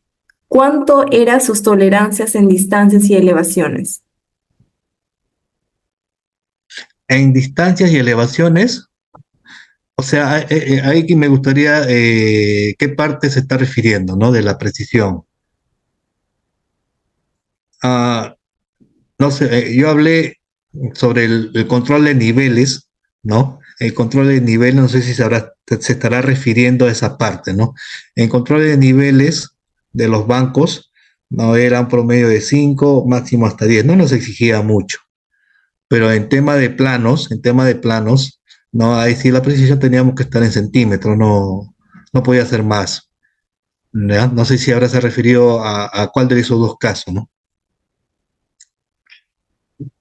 ¿Cuánto eran sus tolerancias en distancias y elevaciones? En distancias y elevaciones, o sea, ahí que me gustaría, ¿qué parte se está refiriendo, ¿no? De la precisión. Ah, no sé, yo hablé sobre el control de niveles, ¿no? El control de niveles, no sé si se estará refiriendo a esa parte, ¿no? El control de niveles de los bancos, no era un promedio de 5, máximo hasta 10, no nos exigía mucho. Pero en tema de planos, no, ahí sí la precisión teníamos que estar en centímetros, no podía ser más. ¿Ya? No sé si ahora se refirió a cuál de esos dos casos, ¿no?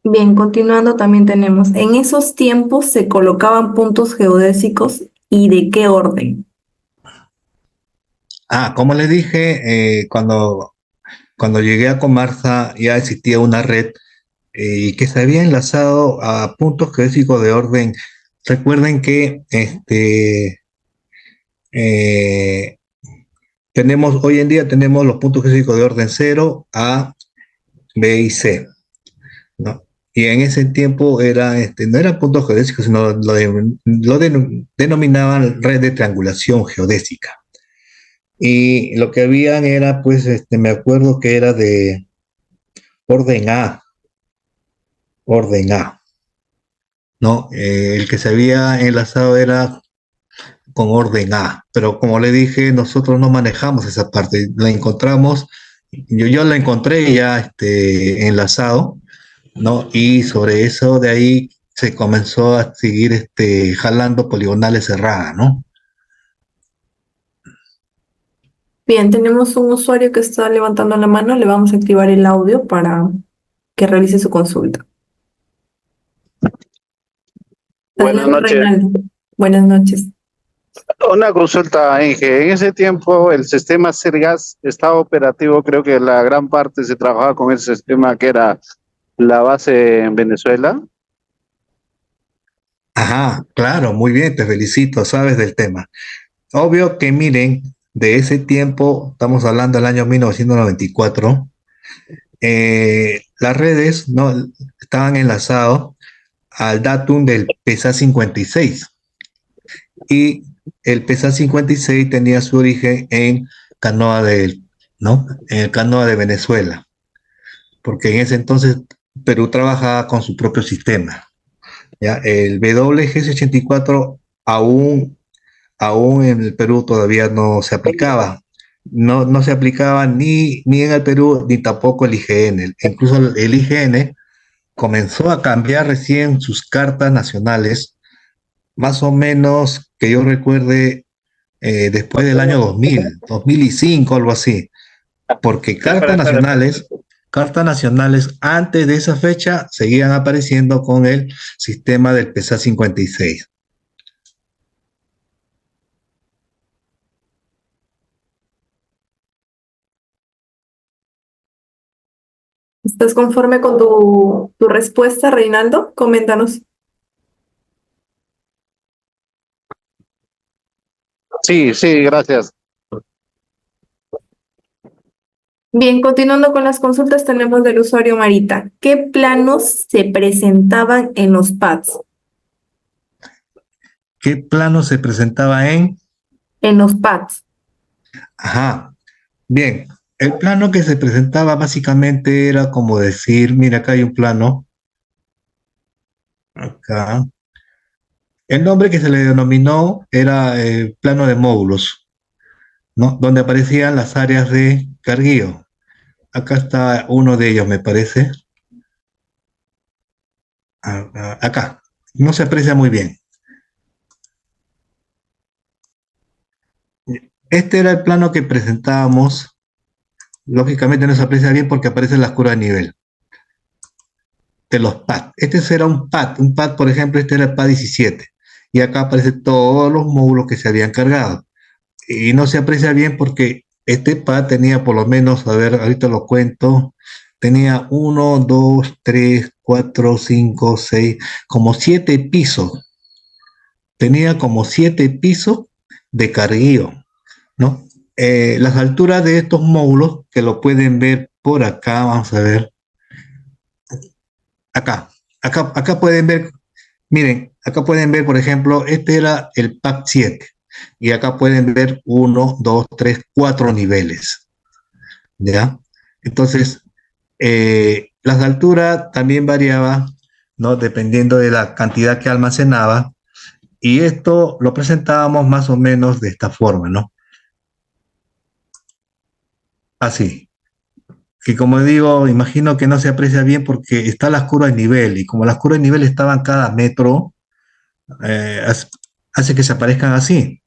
Bien, continuando también tenemos, en esos tiempos se colocaban puntos geodésicos y de qué orden. Como les dije, cuando llegué a Comarsa ya existía una red que se había enlazado a puntos geodésicos de orden. Recuerden que eh, hoy en día tenemos los puntos geodésicos de orden cero, A, B y C, ¿no? Y en ese tiempo no eran puntos geodésicos, sino denominaban red de triangulación geodésica. Y lo que habían era, pues, me acuerdo que era de orden A, orden A, ¿no? El que se había enlazado era con orden A, pero como le dije, nosotros no manejamos esa parte, la encontramos, yo la encontré ya enlazado, ¿no? Y sobre eso de ahí se comenzó a seguir jalando poligonales cerradas, ¿no? Bien, tenemos un usuario que está levantando la mano, le vamos a activar el audio para que realice su consulta. Buenas Adelante, noches. Reinaldo. Buenas noches. Una consulta, Inge. En ese tiempo el sistema Sergas estaba operativo, creo que la gran parte se trabajaba con ese sistema que era la base en Venezuela. Ajá, claro, muy bien, te felicito, sabes del tema. Obvio que miren, de ese tiempo, estamos hablando del año 1994, las redes no estaban enlazadas al datum del PESA 56 y el PESA 56 tenía su origen en Canoa ¿no? En el Canoa de Venezuela, porque en ese entonces Perú trabajaba con su propio sistema. ¿Ya? El WGS84 aún en el Perú todavía no se aplicaba. No se aplicaba ni en el Perú ni tampoco el IGN. Incluso el IGN comenzó a cambiar recién sus cartas nacionales, más o menos que yo recuerde, después del año 2005, algo así, porque cartas nacionales antes de esa fecha seguían apareciendo con el sistema del PESA 56. ¿Estás conforme con tu respuesta, Reinaldo? Coméntanos. Sí, sí, gracias. Bien, continuando con las consultas, tenemos del usuario Marita. ¿Qué planos se presentaban en los pads? ¿Qué plano se presentaba en? En los pads. Ajá, bien. El plano que se presentaba básicamente era como decir, mira, acá hay un plano, acá. El nombre que se le denominó era plano de módulos. ¿no? Donde aparecían las áreas de carguío. Acá está uno de ellos, me parece. Acá. No se aprecia muy bien. Este era el plano que presentábamos. Lógicamente no se aprecia bien porque aparecen las curvas de nivel de los pads. Este será un pad, por ejemplo, este era el pad 17. Y acá aparecen todos los módulos que se habían cargado. Y no se aprecia bien porque este pad tenía por lo menos, a ver, ahorita lo cuento, tenía 1, 2, 3, 4, 5, 6, como 7 pisos. Tenía como 7 pisos de carguío, ¿no? Las alturas de estos módulos, que lo pueden ver por acá, vamos a ver, acá pueden ver, miren, acá pueden ver, por ejemplo, este era el pack 7, y acá pueden ver 1, 2, 3, 4 niveles, ¿ya? Entonces, las alturas también variaban, ¿no? Dependiendo de la cantidad que almacenaba, y esto lo presentábamos más o menos de esta forma, ¿no? Así. Que como digo, imagino que no se aprecia bien porque están las curvas de nivel, y como las curvas de nivel estaban cada metro, eh, hace que se aparezcan así,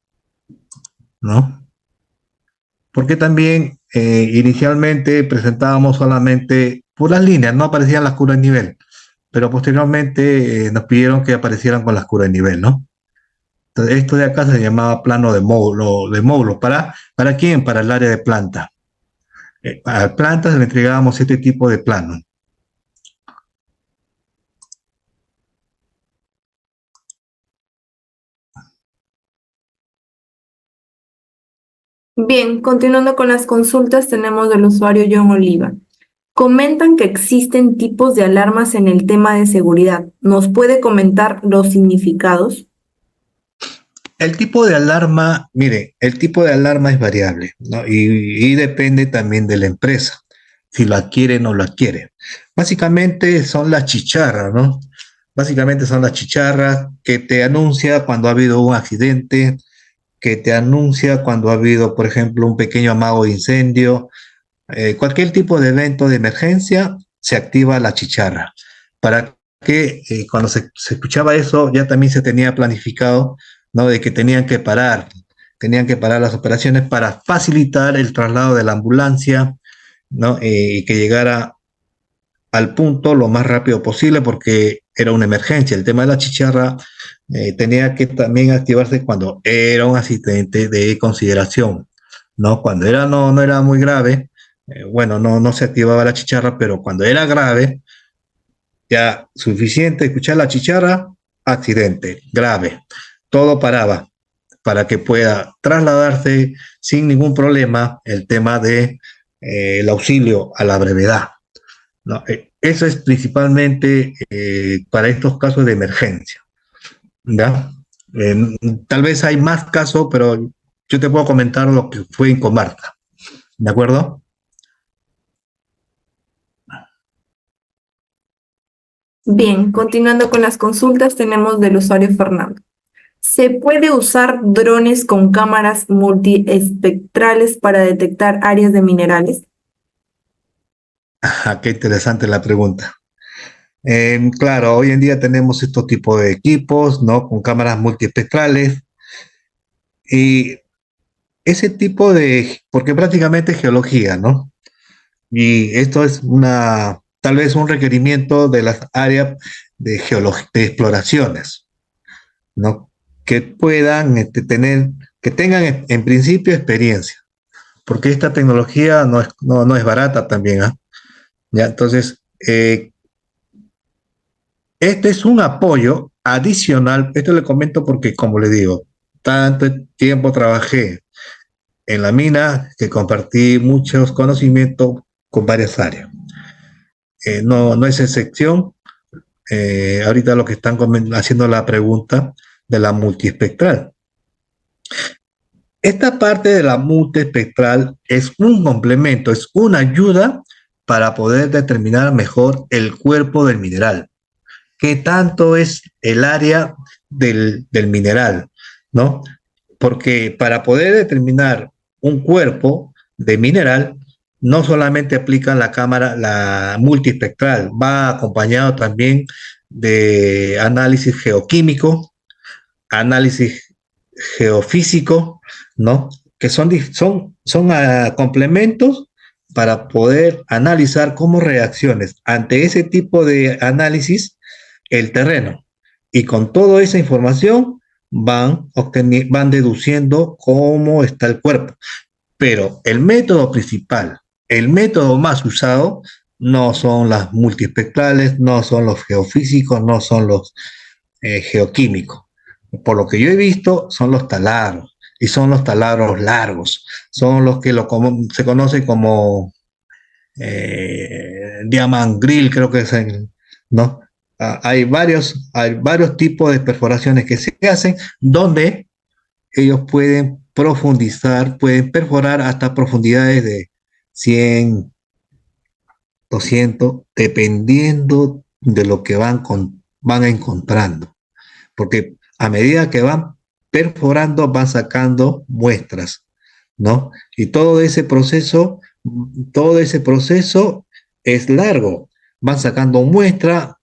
¿no? Porque también inicialmente presentábamos solamente puras líneas, no aparecían las curvas de nivel, pero posteriormente nos pidieron que aparecieran con las curvas de nivel, ¿no? Entonces, esto de acá se llamaba plano de módulo. ¿Para quién? Para el área de planta. A plantas le entregábamos este tipo de plano. Bien, continuando con las consultas, tenemos del usuario John Oliva. Comentan que existen tipos de alarmas en el tema de seguridad. ¿Nos puede comentar los significados? El tipo de alarma, mire, el tipo de alarma es variable, ¿no? Y depende también de la empresa, si la quiere o no la quiere. Básicamente son las chicharras, ¿no? Básicamente son las chicharras que te anuncia cuando ha habido un accidente, que te anuncia cuando ha habido, por ejemplo, un pequeño amago de incendio. Cualquier tipo de evento de emergencia, se activa la chicharra. Para que cuando se escuchaba eso, ya también se tenía planificado, ¿no? De que tenían que parar las operaciones para facilitar el traslado de la ambulancia, ¿no? Y que llegara al punto lo más rápido posible porque era una emergencia. El tema de la chicharra tenía que también activarse cuando era un accidente de consideración, ¿no? Cuando era, no era muy grave, bueno, no se activaba la chicharra, pero cuando era grave, ya suficiente escuchar la chicharra, accidente, grave, todo paraba para que pueda trasladarse sin ningún problema el tema de el auxilio a la brevedad, ¿no? Eso es principalmente para estos casos de emergencia, ¿ya? Tal vez hay más casos, pero yo te puedo comentar lo que fue en Comarca, ¿de acuerdo? Bien, continuando con las consultas, tenemos del usuario Fernando. ¿Se puede usar drones con cámaras multiespectrales para detectar áreas de minerales? Qué interesante la pregunta. Claro, hoy en día tenemos estos tipos de equipos, ¿no? Con cámaras multiespectrales, y ese tipo de, porque prácticamente es geología, ¿no? Y esto es tal vez un requerimiento de las áreas de exploraciones, ¿no? Que puedan que tengan en principio experiencia, porque esta tecnología no es barata también, ¿ah? Ya, entonces, este es un apoyo adicional. Esto le comento porque, como le digo, tanto tiempo trabajé en la mina que compartí muchos conocimientos con varias áreas. No es excepción. Ahorita lo que están haciendo la pregunta de la multiespectral. Esta parte de la multiespectral es un complemento, es una ayuda para poder determinar mejor el cuerpo del mineral. ¿Qué tanto es el área del mineral? ¿No? Porque para poder determinar un cuerpo de mineral, no solamente aplican la cámara, la multiespectral, va acompañado también de análisis geoquímico, análisis geofísico, ¿no? Que son complementos para poder analizar cómo reacciones ante ese tipo de análisis el terreno. Y con toda esa información van deduciendo cómo está el cuerpo. Pero el método principal, el método más usado, no son las multiespectrales, no son los geofísicos, no son los geoquímicos. Por lo que yo he visto, son los taladros, y son los taladros largos, son los que se conocen como Diamond Grill, creo que es ¿no? Hay varios tipos de perforaciones que se hacen donde ellos pueden profundizar, pueden perforar hasta profundidades de 100, 200, dependiendo de lo que van encontrando. Porque a medida que van perforando, van sacando muestras, ¿no? Y todo ese proceso es largo. Van sacando muestra,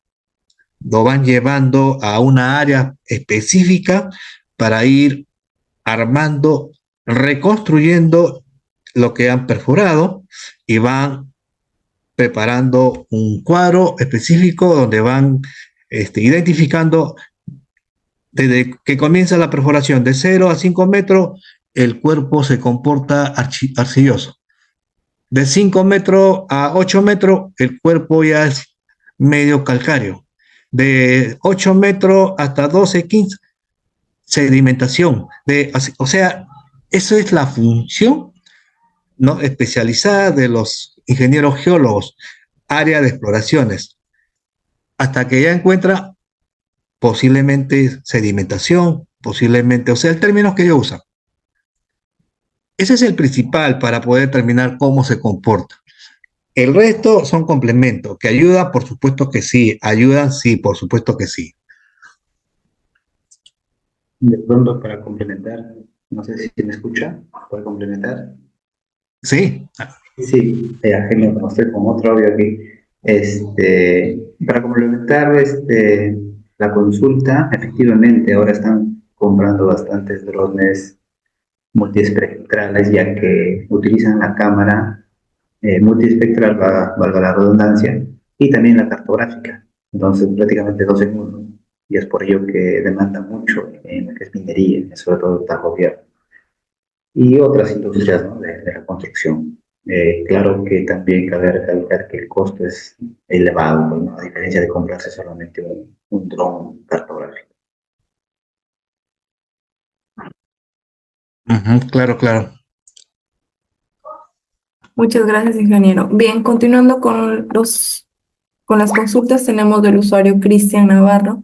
lo van llevando a una área específica para ir armando, reconstruyendo lo que han perforado y van preparando un cuadro específico donde van identificando desde que comienza la perforación de 0 a 5 metros, el cuerpo se comporta arcilloso. De 5 metros a 8 metros, el cuerpo ya es medio calcáreo. De 8 metros hasta 12, 15, sedimentación. O sea, eso es la función, ¿no?, especializada de los ingenieros geólogos, área de exploraciones, hasta que ya encuentra posiblemente sedimentación, posiblemente, o sea, el término que ellos usan. Ese es el principal para poder determinar cómo se comporta. El resto son complementos, que ayudan, por supuesto que sí, ayudan, sí, por supuesto que sí. De pronto, para complementar, no sé si me escucha, ¿puede complementar? Sí. Sí, ajeno como usted, como otro audio aquí. Para complementar la consulta, efectivamente ahora están comprando bastantes drones multiespectrales, ya que utilizan la cámara multiespectral, valga la redundancia, y también la cartográfica. Entonces, prácticamente dos en uno. Y es por ello que demanda mucho en lo que es minería, sobre todo el gobierno. Y otras industrias, ¿no?, de la construcción. Claro que también cabe recalcar que el costo es elevado, ¿no?, a diferencia de comprarse solamente un dron cartográfico. Claro, claro. Muchas gracias, ingeniero. Bien, continuando con las consultas, tenemos del usuario Cristian Navarro.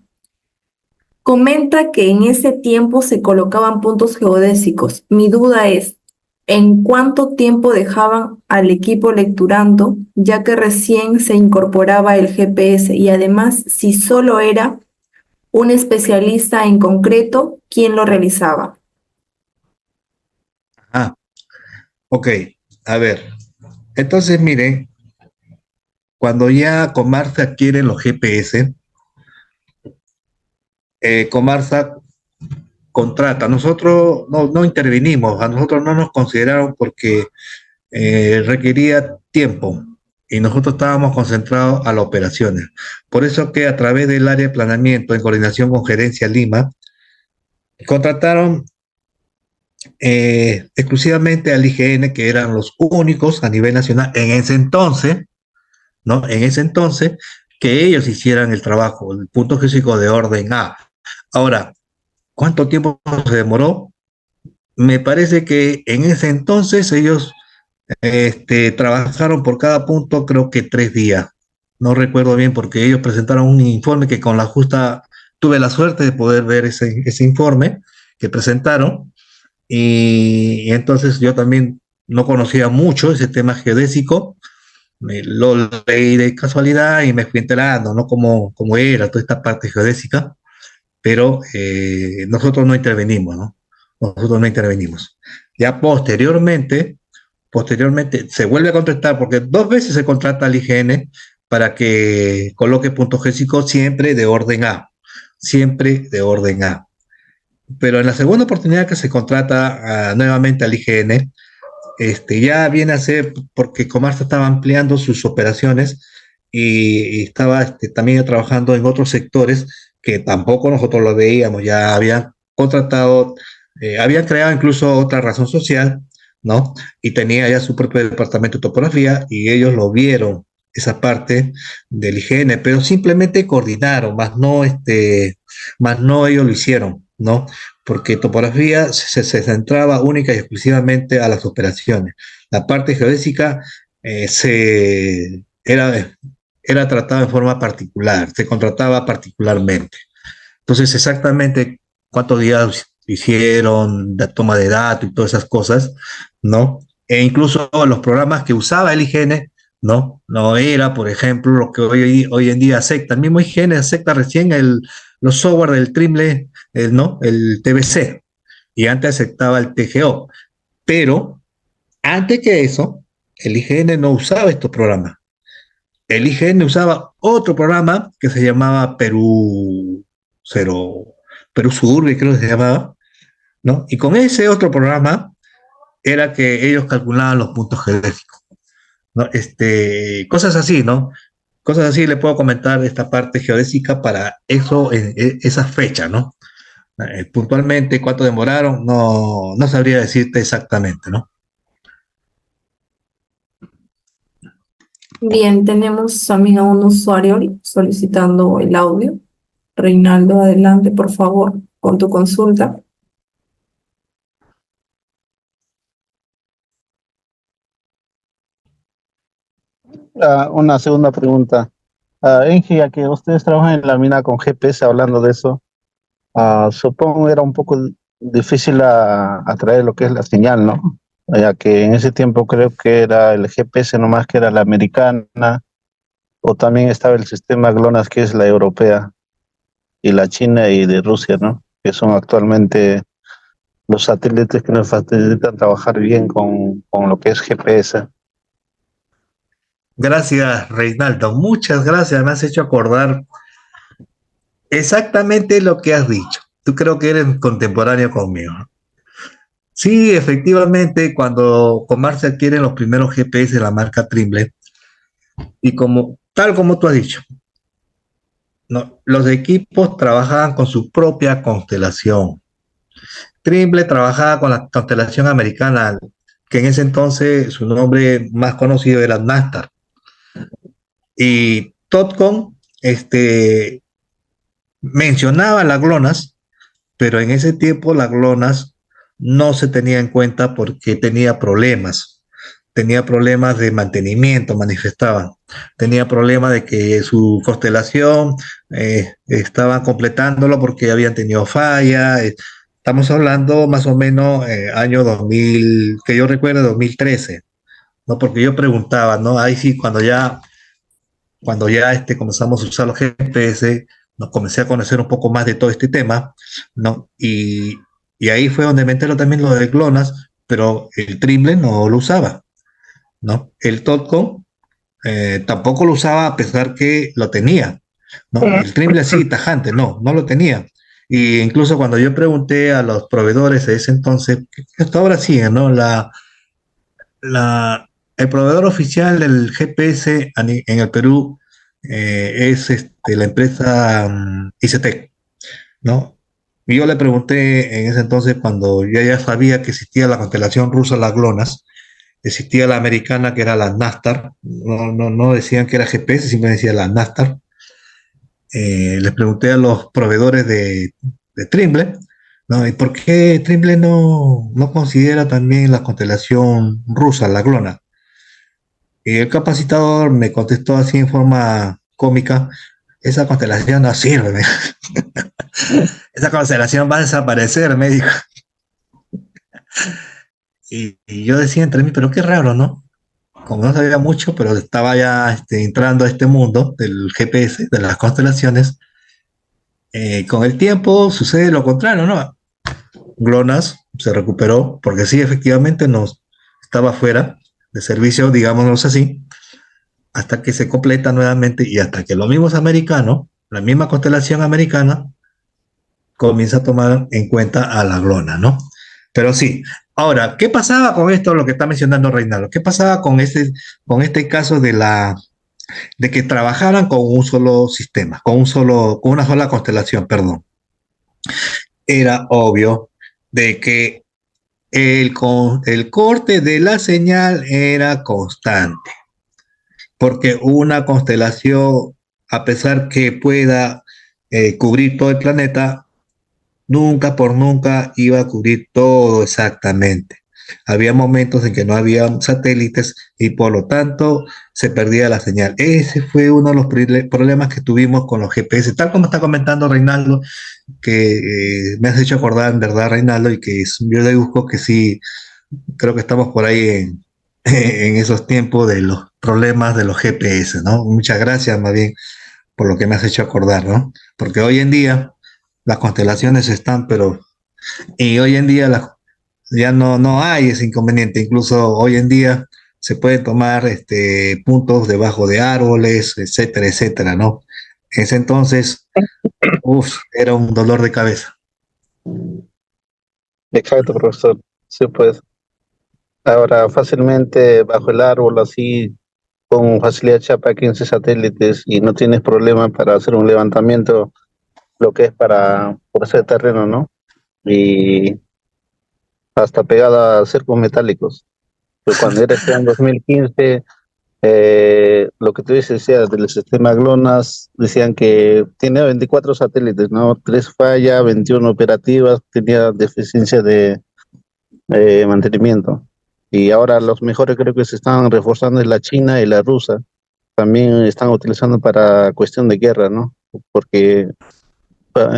Comenta que en ese tiempo se colocaban puntos geodésicos. Mi duda es, ¿en cuánto tiempo dejaban al equipo lecturando, ya que recién se incorporaba el GPS? Y además, si solo era un especialista en concreto, ¿quién lo realizaba? Ok, a ver. Entonces, miren, cuando ya Comarsa adquiere los GPS, Comarsa contrata. Nosotros no intervinimos, a nosotros no nos consideraron porque requería tiempo y nosotros estábamos concentrados a las operaciones. Por eso que a través del área de planeamiento, en coordinación con Gerencia Lima, contrataron exclusivamente al IGN, que eran los únicos a nivel nacional en ese entonces, ¿no? En ese entonces, que ellos hicieran el trabajo, el punto físico de orden A. Ahora, ¿cuánto tiempo se demoró? Me parece que en ese entonces ellos trabajaron por cada punto, creo que 3 días. No recuerdo bien porque ellos presentaron un informe que con la justa tuve la suerte de poder ver ese informe que presentaron. Y entonces yo también no conocía mucho ese tema geodésico, lo leí de casualidad y me fui enterando, ¿no?, cómo era toda esta parte geodésica, pero nosotros no intervenimos, ¿no? nosotros no intervenimos. Ya posteriormente se vuelve a contratar, porque 2 veces se contrata al IGN para que coloque puntos génésicos siempre de orden A, siempre de orden A. Pero en la segunda oportunidad que se contrata nuevamente al IGN, ya viene a ser porque Comarsa estaba ampliando sus operaciones y estaba también trabajando en otros sectores que tampoco nosotros lo veíamos, ya habían contratado, habían creado incluso otra razón social, ¿no? Y tenía ya su propio departamento de topografía y ellos lo vieron, esa parte del IGN, pero simplemente coordinaron, más no ellos lo hicieron, ¿no? Porque topografía se centraba única y exclusivamente a las operaciones. La parte geodésica era tratada en forma particular, se contrataba particularmente. Entonces, exactamente cuántos días hicieron, la toma de datos y todas esas cosas, ¿no? E incluso los programas que usaba el IGN, ¿no? No era, por ejemplo, lo que hoy en día acepta. El mismo IGN acepta recién los software del Trimble, ¿no? El TBC, y antes aceptaba el TGO. Pero antes que eso, el IGN no usaba estos programas. El IGN usaba otro programa que se llamaba Perú Survey, creo que se llamaba, ¿no? Y con ese otro programa era que ellos calculaban los puntos geodésicos, ¿no? Cosas así, ¿no? Cosas así le puedo comentar esta parte geodésica para eso, esa fecha, ¿no? Puntualmente cuánto demoraron, no sabría decirte exactamente, ¿no? Bien, tenemos también a un usuario solicitando el audio. Reinaldo, adelante, por favor, con tu consulta. Una segunda pregunta. Engie, ya que ustedes trabajan en la mina con GPS, hablando de eso, supongo era un poco difícil atraer lo que es la señal, ¿no? Ya que en ese tiempo creo que era el GPS nomás que era la americana, o también estaba el sistema GLONASS, que es la europea, y la China y de Rusia, ¿no? Que son actualmente los satélites que nos facilitan trabajar bien con lo que es GPS. Gracias, Reinaldo. Muchas gracias. Me has hecho acordar exactamente lo que has dicho. Tú creo que eres contemporáneo conmigo. Sí, efectivamente, cuando Comarsa adquiere los primeros GPS de la marca Trimble, y tal como tú has dicho, no, los equipos trabajaban con su propia constelación. Trimble trabajaba con la constelación americana, que en ese entonces su nombre más conocido era NASTAR. Y Totcom mencionaba las GLONASS, pero en ese tiempo las GLONASS no se tenía en cuenta porque tenía problemas de mantenimiento, manifestaban, tenía problemas de que su constelación estaban completándolo porque habían tenido falla. Estamos hablando más o menos año 2000, que yo recuerdo 2013, ¿no? Porque yo preguntaba, ¿no? Ahí sí, cuando ya comenzamos a usar los GPS, nos comencé a conocer un poco más de todo este tema, ¿no? Y ahí fue donde me enteré también lo de GLONASS, pero el Trimble no lo usaba, ¿no? El Totcom tampoco lo usaba a pesar que lo tenía, ¿no? El Trimble sí, tajante, no lo tenía. Y incluso cuando yo pregunté a los proveedores de ese entonces, que hasta ahora siguen, ¿no? El proveedor oficial del GPS en el Perú es la empresa ICT, ¿no? Y yo le pregunté en ese entonces, cuando yo ya sabía que existía la constelación rusa, las GLONASS, existía la americana que era la NASTAR, no decían que era GPS, simplemente decía la NASTAR. Les pregunté a los proveedores de Trimble, ¿no? ¿Y por qué Trimble no considera también la constelación rusa, la GLONASS? Y el capacitador me contestó así en forma cómica: esa constelación no sirve, esa constelación va a desaparecer, me dijo. Y yo decía entre mí, pero qué raro, ¿no? Como no sabía mucho, pero estaba ya entrando a este mundo del GPS, de las constelaciones. Con el tiempo sucede lo contrario, ¿no? GLONASS se recuperó, porque sí, efectivamente nos estaba fuera de servicio, digámoslo así, hasta que se completa nuevamente y hasta que los mismos americanos, la misma constelación americana, comienza a tomar en cuenta a la GLONASS, ¿no? Pero sí, ahora, ¿qué pasaba con esto, lo que está mencionando Reinaldo? ¿Qué pasaba con este caso de que trabajaran con un solo sistema, con una sola constelación, perdón? Era obvio de que el corte de la señal era constante, porque una constelación, a pesar que pueda cubrir todo el planeta, nunca por nunca iba a cubrir todo exactamente. Había momentos en que no había satélites y por lo tanto se perdía la señal. Ese fue uno de los problemas que tuvimos con los GPS, tal como está comentando Reinaldo, que me has hecho acordar en verdad, Reinaldo, y que yo deduzco que sí, creo que estamos por ahí en esos tiempos de los problemas de los GPS, ¿no? Muchas gracias más bien por lo que me has hecho acordar, ¿no? Porque hoy en día las constelaciones están, pero y hoy en día ya no hay ese inconveniente. Incluso hoy en día se pueden tomar puntos debajo de árboles, etcétera, etcétera, ¿no? En ese entonces, era un dolor de cabeza. Exacto, profesor. Sí, pues. Ahora fácilmente bajo el árbol, así, con facilidad chapa 15 satélites y no tienes problema para hacer un levantamiento, lo que es por ese terreno, ¿no? Y hasta pegada a cercos metálicos. Pero cuando era este año 2015, lo que tú decías del sistema GLONASS, decían que tenía 24 satélites, ¿no? 3 fallas, 21 operativas, tenía deficiencia de mantenimiento. Y ahora los mejores creo que se están reforzando es la China y la rusa. También están utilizando para cuestión de guerra, ¿no? Porque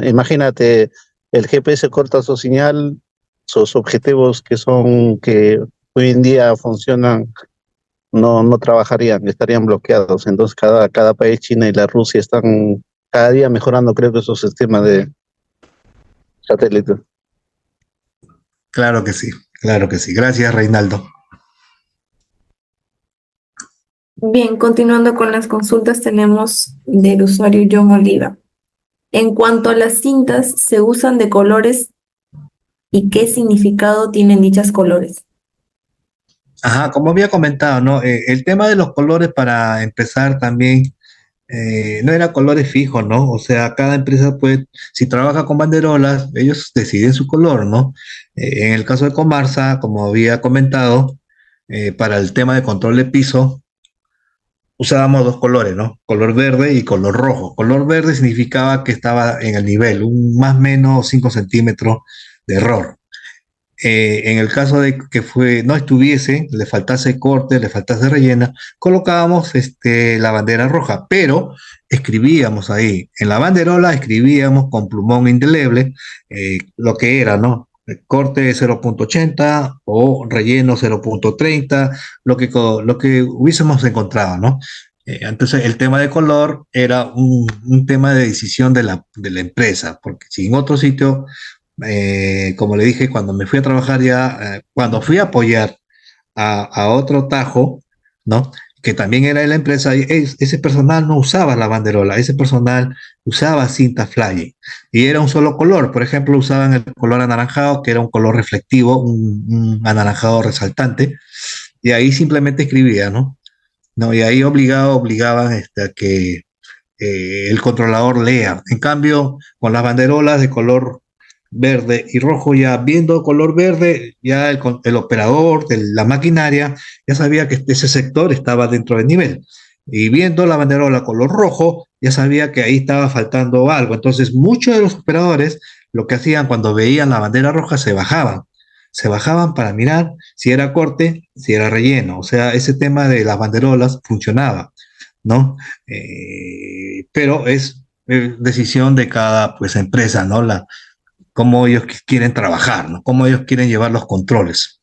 imagínate, el GPS corta su señal, sus objetivos que hoy en día funcionan, no trabajarían, estarían bloqueados. Entonces cada país, China y la Rusia, están cada día mejorando, creo que su sistema de satélites. Claro que sí, claro que sí. Gracias, Reinaldo. Bien, continuando con las consultas, tenemos del usuario John Oliva. En cuanto a las cintas, ¿se usan de colores y qué significado tienen dichos colores? Ajá, como había comentado, ¿no? El tema de los colores, para empezar también, no era colores fijos, ¿no? O sea, cada empresa puede, si trabaja con banderolas, ellos deciden su color, ¿no? En el caso de Comarsa, como había comentado, para el tema de control de piso, usábamos dos colores, ¿no? Color verde y color rojo. Color verde significaba que estaba en el nivel, un más o menos 5 centímetros de error. En el caso de que no estuviese, le faltase corte, le faltase rellena, colocábamos la bandera roja, pero escribíamos ahí, en la banderola escribíamos con plumón indeleble lo que era, ¿no? Corte 0.80 o relleno 0.30, lo que hubiésemos encontrado, ¿no? Entonces, el tema de color era un tema de decisión de la empresa, porque si en otro sitio como le dije, cuando me fui a trabajar ya, cuando fui a apoyar a otro tajo, ¿no? Que también era de la empresa, ese personal no usaba la banderola, ese personal usaba cinta flying y era un solo color. Por ejemplo, usaban el color anaranjado, que era un color reflectivo, un anaranjado resaltante, y ahí simplemente escribía, ¿no? ¿No? Y ahí obligaban a que el controlador lea. En cambio, con las banderolas de color verde y rojo, ya viendo color verde, ya el operador de la maquinaria ya sabía que ese sector estaba dentro del nivel. Y viendo la banderola color rojo, ya sabía que ahí estaba faltando algo. Entonces, muchos de los operadores lo que hacían cuando veían la bandera roja se bajaban para mirar si era corte, si era relleno. O sea, ese tema de las banderolas funcionaba, ¿no? Pero es decisión de cada pues empresa, ¿no? Cómo ellos quieren trabajar, ¿no? Cómo ellos quieren llevar los controles.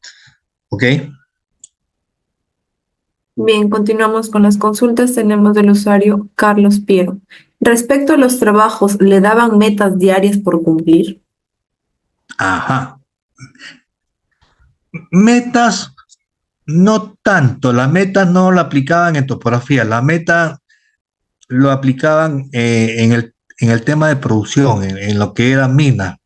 ¿Ok? Bien, continuamos con las consultas. Tenemos del usuario Carlos Piero. Respecto a los trabajos, ¿le daban metas diarias por cumplir? Ajá. Metas, no tanto. La meta no la aplicaban en topografía. La meta lo aplicaban en el tema de producción, en lo que era mina.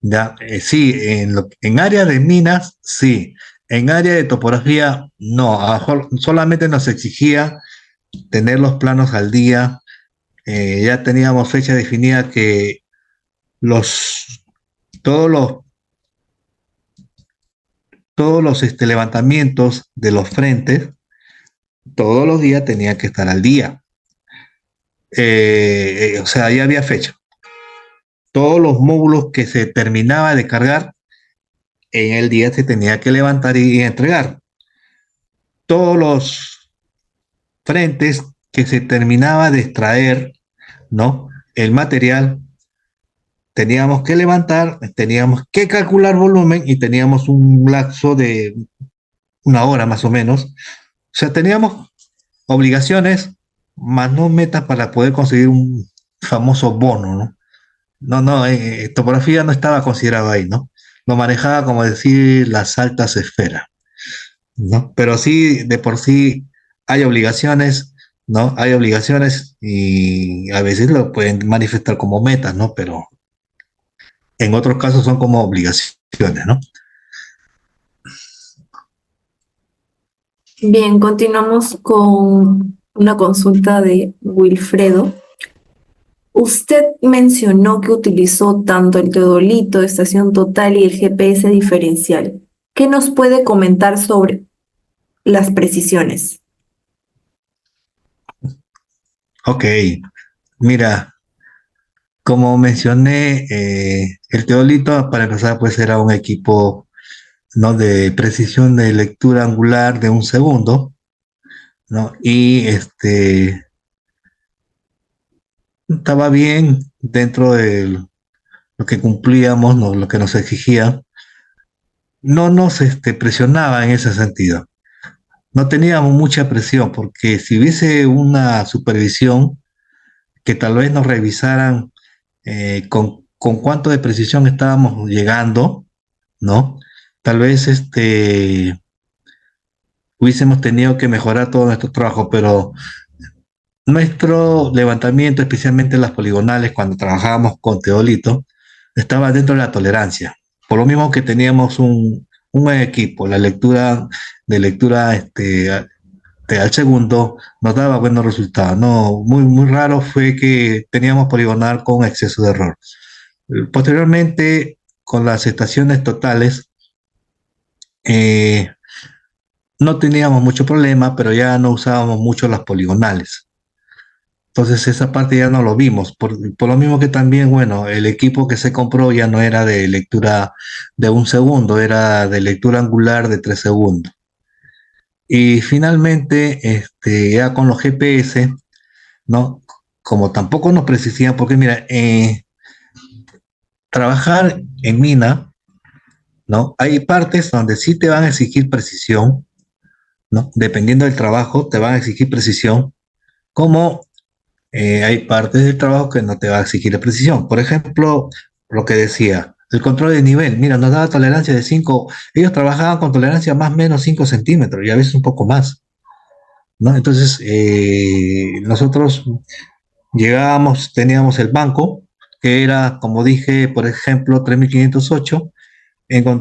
Ya, sí, en área de minas, sí. En área de topografía, no. Solamente nos exigía tener los planos al día. Ya teníamos fecha definida que los, todos los, todos los levantamientos de los frentes, todos los días tenían que estar al día. O sea, ya había fecha. Todos los módulos que se terminaba de cargar, en el día se tenía que levantar y entregar. Todos los frentes que se terminaba de extraer, ¿no? El material, teníamos que levantar, teníamos que calcular volumen y teníamos un lapso de una hora más o menos. O sea, teníamos obligaciones, más no metas para poder conseguir un famoso bono, ¿no? No, topografía no estaba considerado ahí, ¿no? Lo manejaba, como decir, las altas esferas, ¿no? Pero sí, de por sí, hay obligaciones, ¿no? Hay obligaciones y a veces lo pueden manifestar como metas, ¿no? Pero en otros casos son como obligaciones, ¿no? Bien, continuamos con una consulta de Wilfredo. Usted mencionó que utilizó tanto el teodolito, estación total y el GPS diferencial. ¿Qué nos puede comentar sobre las precisiones? Ok, mira, como mencioné, el teodolito para empezar pues era un equipo, ¿no? De precisión de lectura angular de 1 segundo, ¿no? Y estaba bien dentro de lo que cumplíamos, ¿no? Lo que nos exigía. No nos presionaba en ese sentido. No teníamos mucha presión, porque si hubiese una supervisión que tal vez nos revisaran con cuánto de precisión estábamos llegando, ¿no? Tal vez hubiésemos tenido que mejorar todo nuestro trabajo, pero nuestro levantamiento, especialmente las poligonales, cuando trabajábamos con teolito, estaba dentro de la tolerancia. Por lo mismo que teníamos un buen equipo, la lectura de lectura al segundo nos daba buenos resultados. No, muy raro fue que teníamos poligonal con exceso de error. Posteriormente, con las estaciones totales, no teníamos mucho problema, pero ya no usábamos mucho las poligonales. Entonces esa parte ya no lo vimos, por lo mismo que también, bueno, el equipo que se compró ya no era de lectura de 1 segundo, era de lectura angular de 3 segundos. Y finalmente, ya con los GPS, ¿no? Como tampoco nos precisían, porque mira, trabajar en mina, ¿no? Hay partes donde sí te van a exigir precisión, ¿no? Dependiendo del trabajo, te van a exigir precisión, como hay partes del trabajo que no te va a exigir la precisión. Por ejemplo, lo que decía, el control de nivel. Mira, nos daba tolerancia de 5. Ellos trabajaban con tolerancia más o menos 5 centímetros y a veces un poco más, ¿no? Entonces, nosotros llegábamos, teníamos el banco, que era, como dije, por ejemplo, 3508.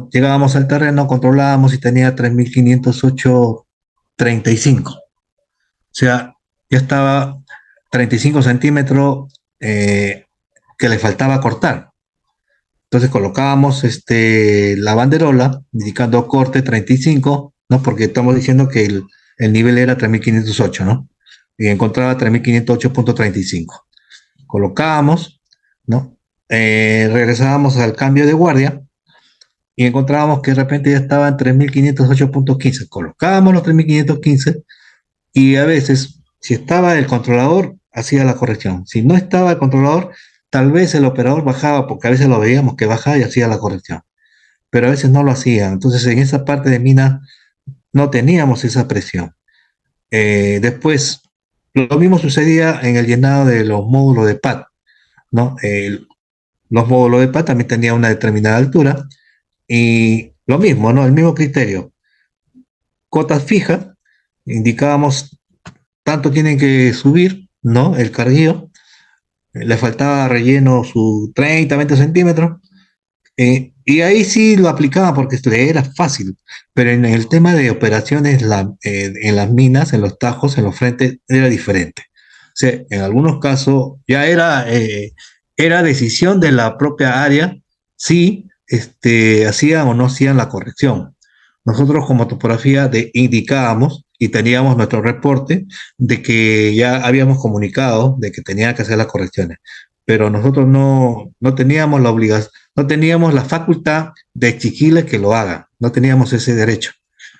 Llegábamos al terreno, controlábamos y tenía 3508-35. O sea, ya estaba 35 centímetros que le faltaba cortar. Entonces colocábamos la banderola indicando corte 35, ¿no? Porque estamos diciendo que el nivel era 3508, ¿no? Y encontraba 3508.35. Colocábamos, ¿no? Regresábamos al cambio de guardia y encontrábamos que de repente ya estaba en 3508.15. Colocábamos los 3515 y a veces, si estaba el controlador, hacía la corrección. Si no estaba el controlador, tal vez el operador bajaba, porque a veces lo veíamos que bajaba y hacía la corrección. Pero a veces no lo hacía. Entonces, en esa parte de mina no teníamos esa presión. Después, lo mismo sucedía en el llenado de los módulos de pad, ¿no? Los módulos de pad también tenían una determinada altura Y lo mismo, ¿no? El mismo criterio. Cotas fijas, indicábamos tanto tienen que subir, ¿no? El carguío, le faltaba relleno su 30, 20 centímetros, y ahí sí lo aplicaba porque era fácil, pero en el tema de operaciones en las minas, en los tajos, en los frentes, era diferente. O sea, en algunos casos ya era decisión de la propia área si hacían o no hacían la corrección. Nosotros como topografía indicábamos y teníamos nuestro reporte de que ya habíamos comunicado de que tenía que hacer las correcciones, pero nosotros no teníamos la obligación, no teníamos la facultad de exigirles que lo hagan, no teníamos ese derecho.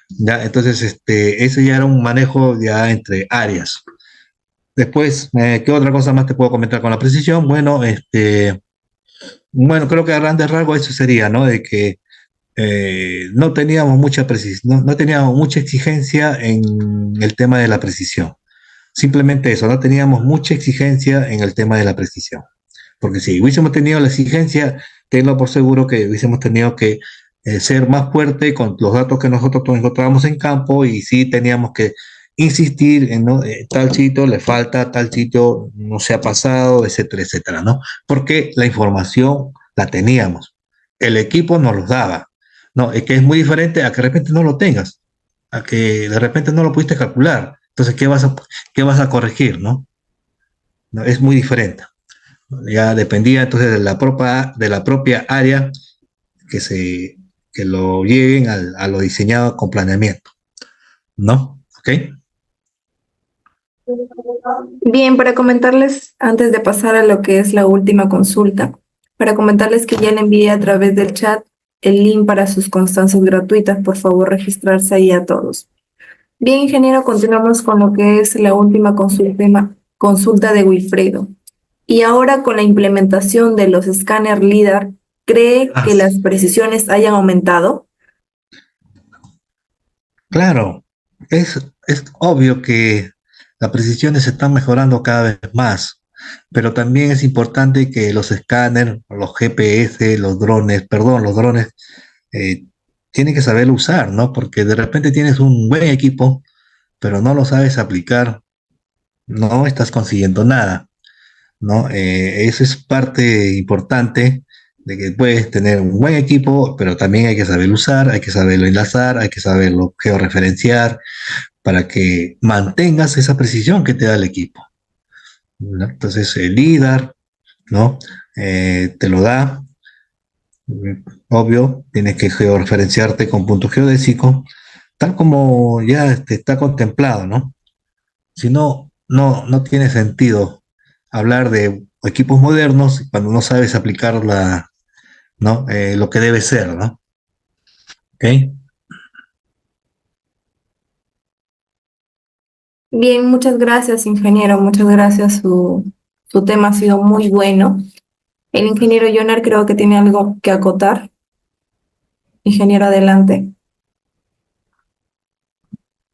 ¿Ya? Entonces, ese ya era un manejo ya entre áreas. Después, ¿qué otra cosa más te puedo comentar con la precisión? Bueno, bueno, creo que a grandes rasgos eso sería, ¿no? De que no teníamos mucha precisión, no teníamos mucha exigencia en el tema de la precisión. Simplemente eso, no teníamos mucha exigencia en el tema de la precisión. Porque si hubiésemos tenido la exigencia, tenlo por seguro que hubiésemos tenido que ser más fuerte con los datos que nosotros encontrábamos en campo y sí teníamos que insistir en ¿no? Tal sitio le falta, tal sitio no se ha pasado, etcétera, etcétera, ¿no? Porque la información la teníamos, el equipo nos los daba, ¿no? Es que es muy diferente a que de repente no lo tengas, a que de repente no lo pudiste calcular, entonces, qué vas a corregir, ¿no? ¿No? Es muy diferente. Ya dependía entonces de la propia área que lo lleguen a lo diseñado con planeamiento, ¿no? ¿Ok? Bien, para comentarles, antes de pasar a lo que es la última consulta, para comentarles que ya le envié a través del chat el link para sus constancias gratuitas. Por favor, registrarse ahí a todos. Bien, ingeniero, continuamos con lo que es la última consulta de Wilfredo. Y ahora con la implementación de los escáner LIDAR, ¿cree que las precisiones hayan aumentado? Claro, es obvio que las precisiones se están mejorando cada vez más, pero también es importante que los escáneres, los GPS, los drones, eh, tienen que saberlo usar, ¿no? Porque de repente tienes un buen equipo, pero no lo sabes aplicar, no estás consiguiendo nada, ¿no? Eso es parte importante de que puedes tener un buen equipo, pero también hay que saberlo usar, hay que saberlo enlazar, hay que saberlo georreferenciar para que mantengas esa precisión que te da el equipo, ¿no? Entonces, el LIDAR, ¿no? Te lo da, obvio, tienes que georreferenciarte con punto geodésico, tal como ya está contemplado, ¿no? Si no, no tiene sentido hablar de equipos modernos cuando no sabes aplicar ¿no? Lo que debe ser, ¿no? ¿Ok? Bien, muchas gracias, ingeniero. Muchas gracias. Su tema ha sido muy bueno. El ingeniero Jonar creo que tiene algo que acotar. Ingeniero, adelante.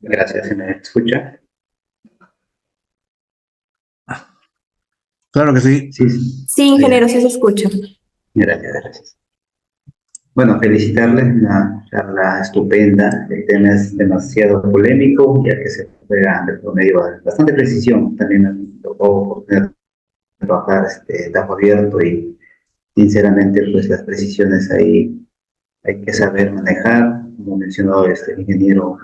Gracias, ¿se me escucha? Claro que sí. Sí, sí. Sí, ingeniero, sí se escucha. Gracias, gracias. Bueno, felicitarles, una charla estupenda. El tema es demasiado polémico, ya que se juega de promedio a bastante precisión. También me tocó trabajar campo abierto y sinceramente pues las precisiones ahí hay que saber manejar. Como mencionó el ingeniero,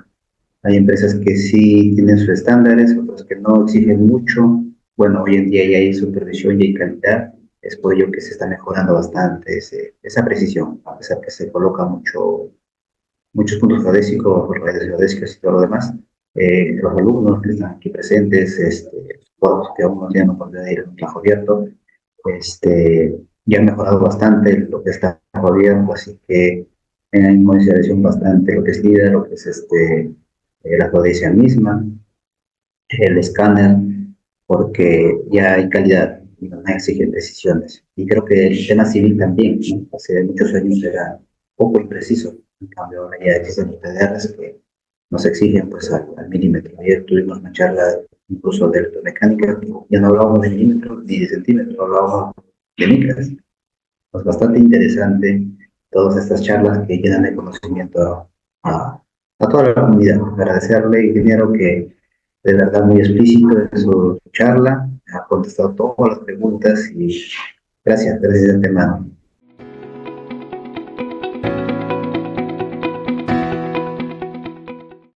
hay empresas que sí tienen sus estándares, otras que no exigen mucho. Bueno, hoy en día ya hay supervisión y hay calidad. Es por ello que se está mejorando bastante esa precisión, a pesar que se coloca muchos puntos geodésicos, redes geodésicas y todo lo demás. Los alumnos que están aquí presentes, todos que aún no tienen la oportunidad de ir a un trabajo abierto, ya han mejorado bastante lo que está abierto, así que tengan en consideración bastante lo que es LIDAR, lo que es la geodesia misma, el escáner, porque ya hay calidad y no exige precisiones. Y creo que el tema civil también, ¿no? Hace muchos años era poco impreciso, en cambio ahora ya existen los PDRs que nos exigen pues al milímetro. Ayer tuvimos una charla incluso de electromecánica, ya no hablábamos de milímetros ni de centímetros, hablábamos de micras. Es bastante interesante todas estas charlas que llenan de conocimiento a toda la comunidad. Agradecerle, ingeniero, que de verdad muy explícito en su charla, ha contestado todas las preguntas y gracias de antemano.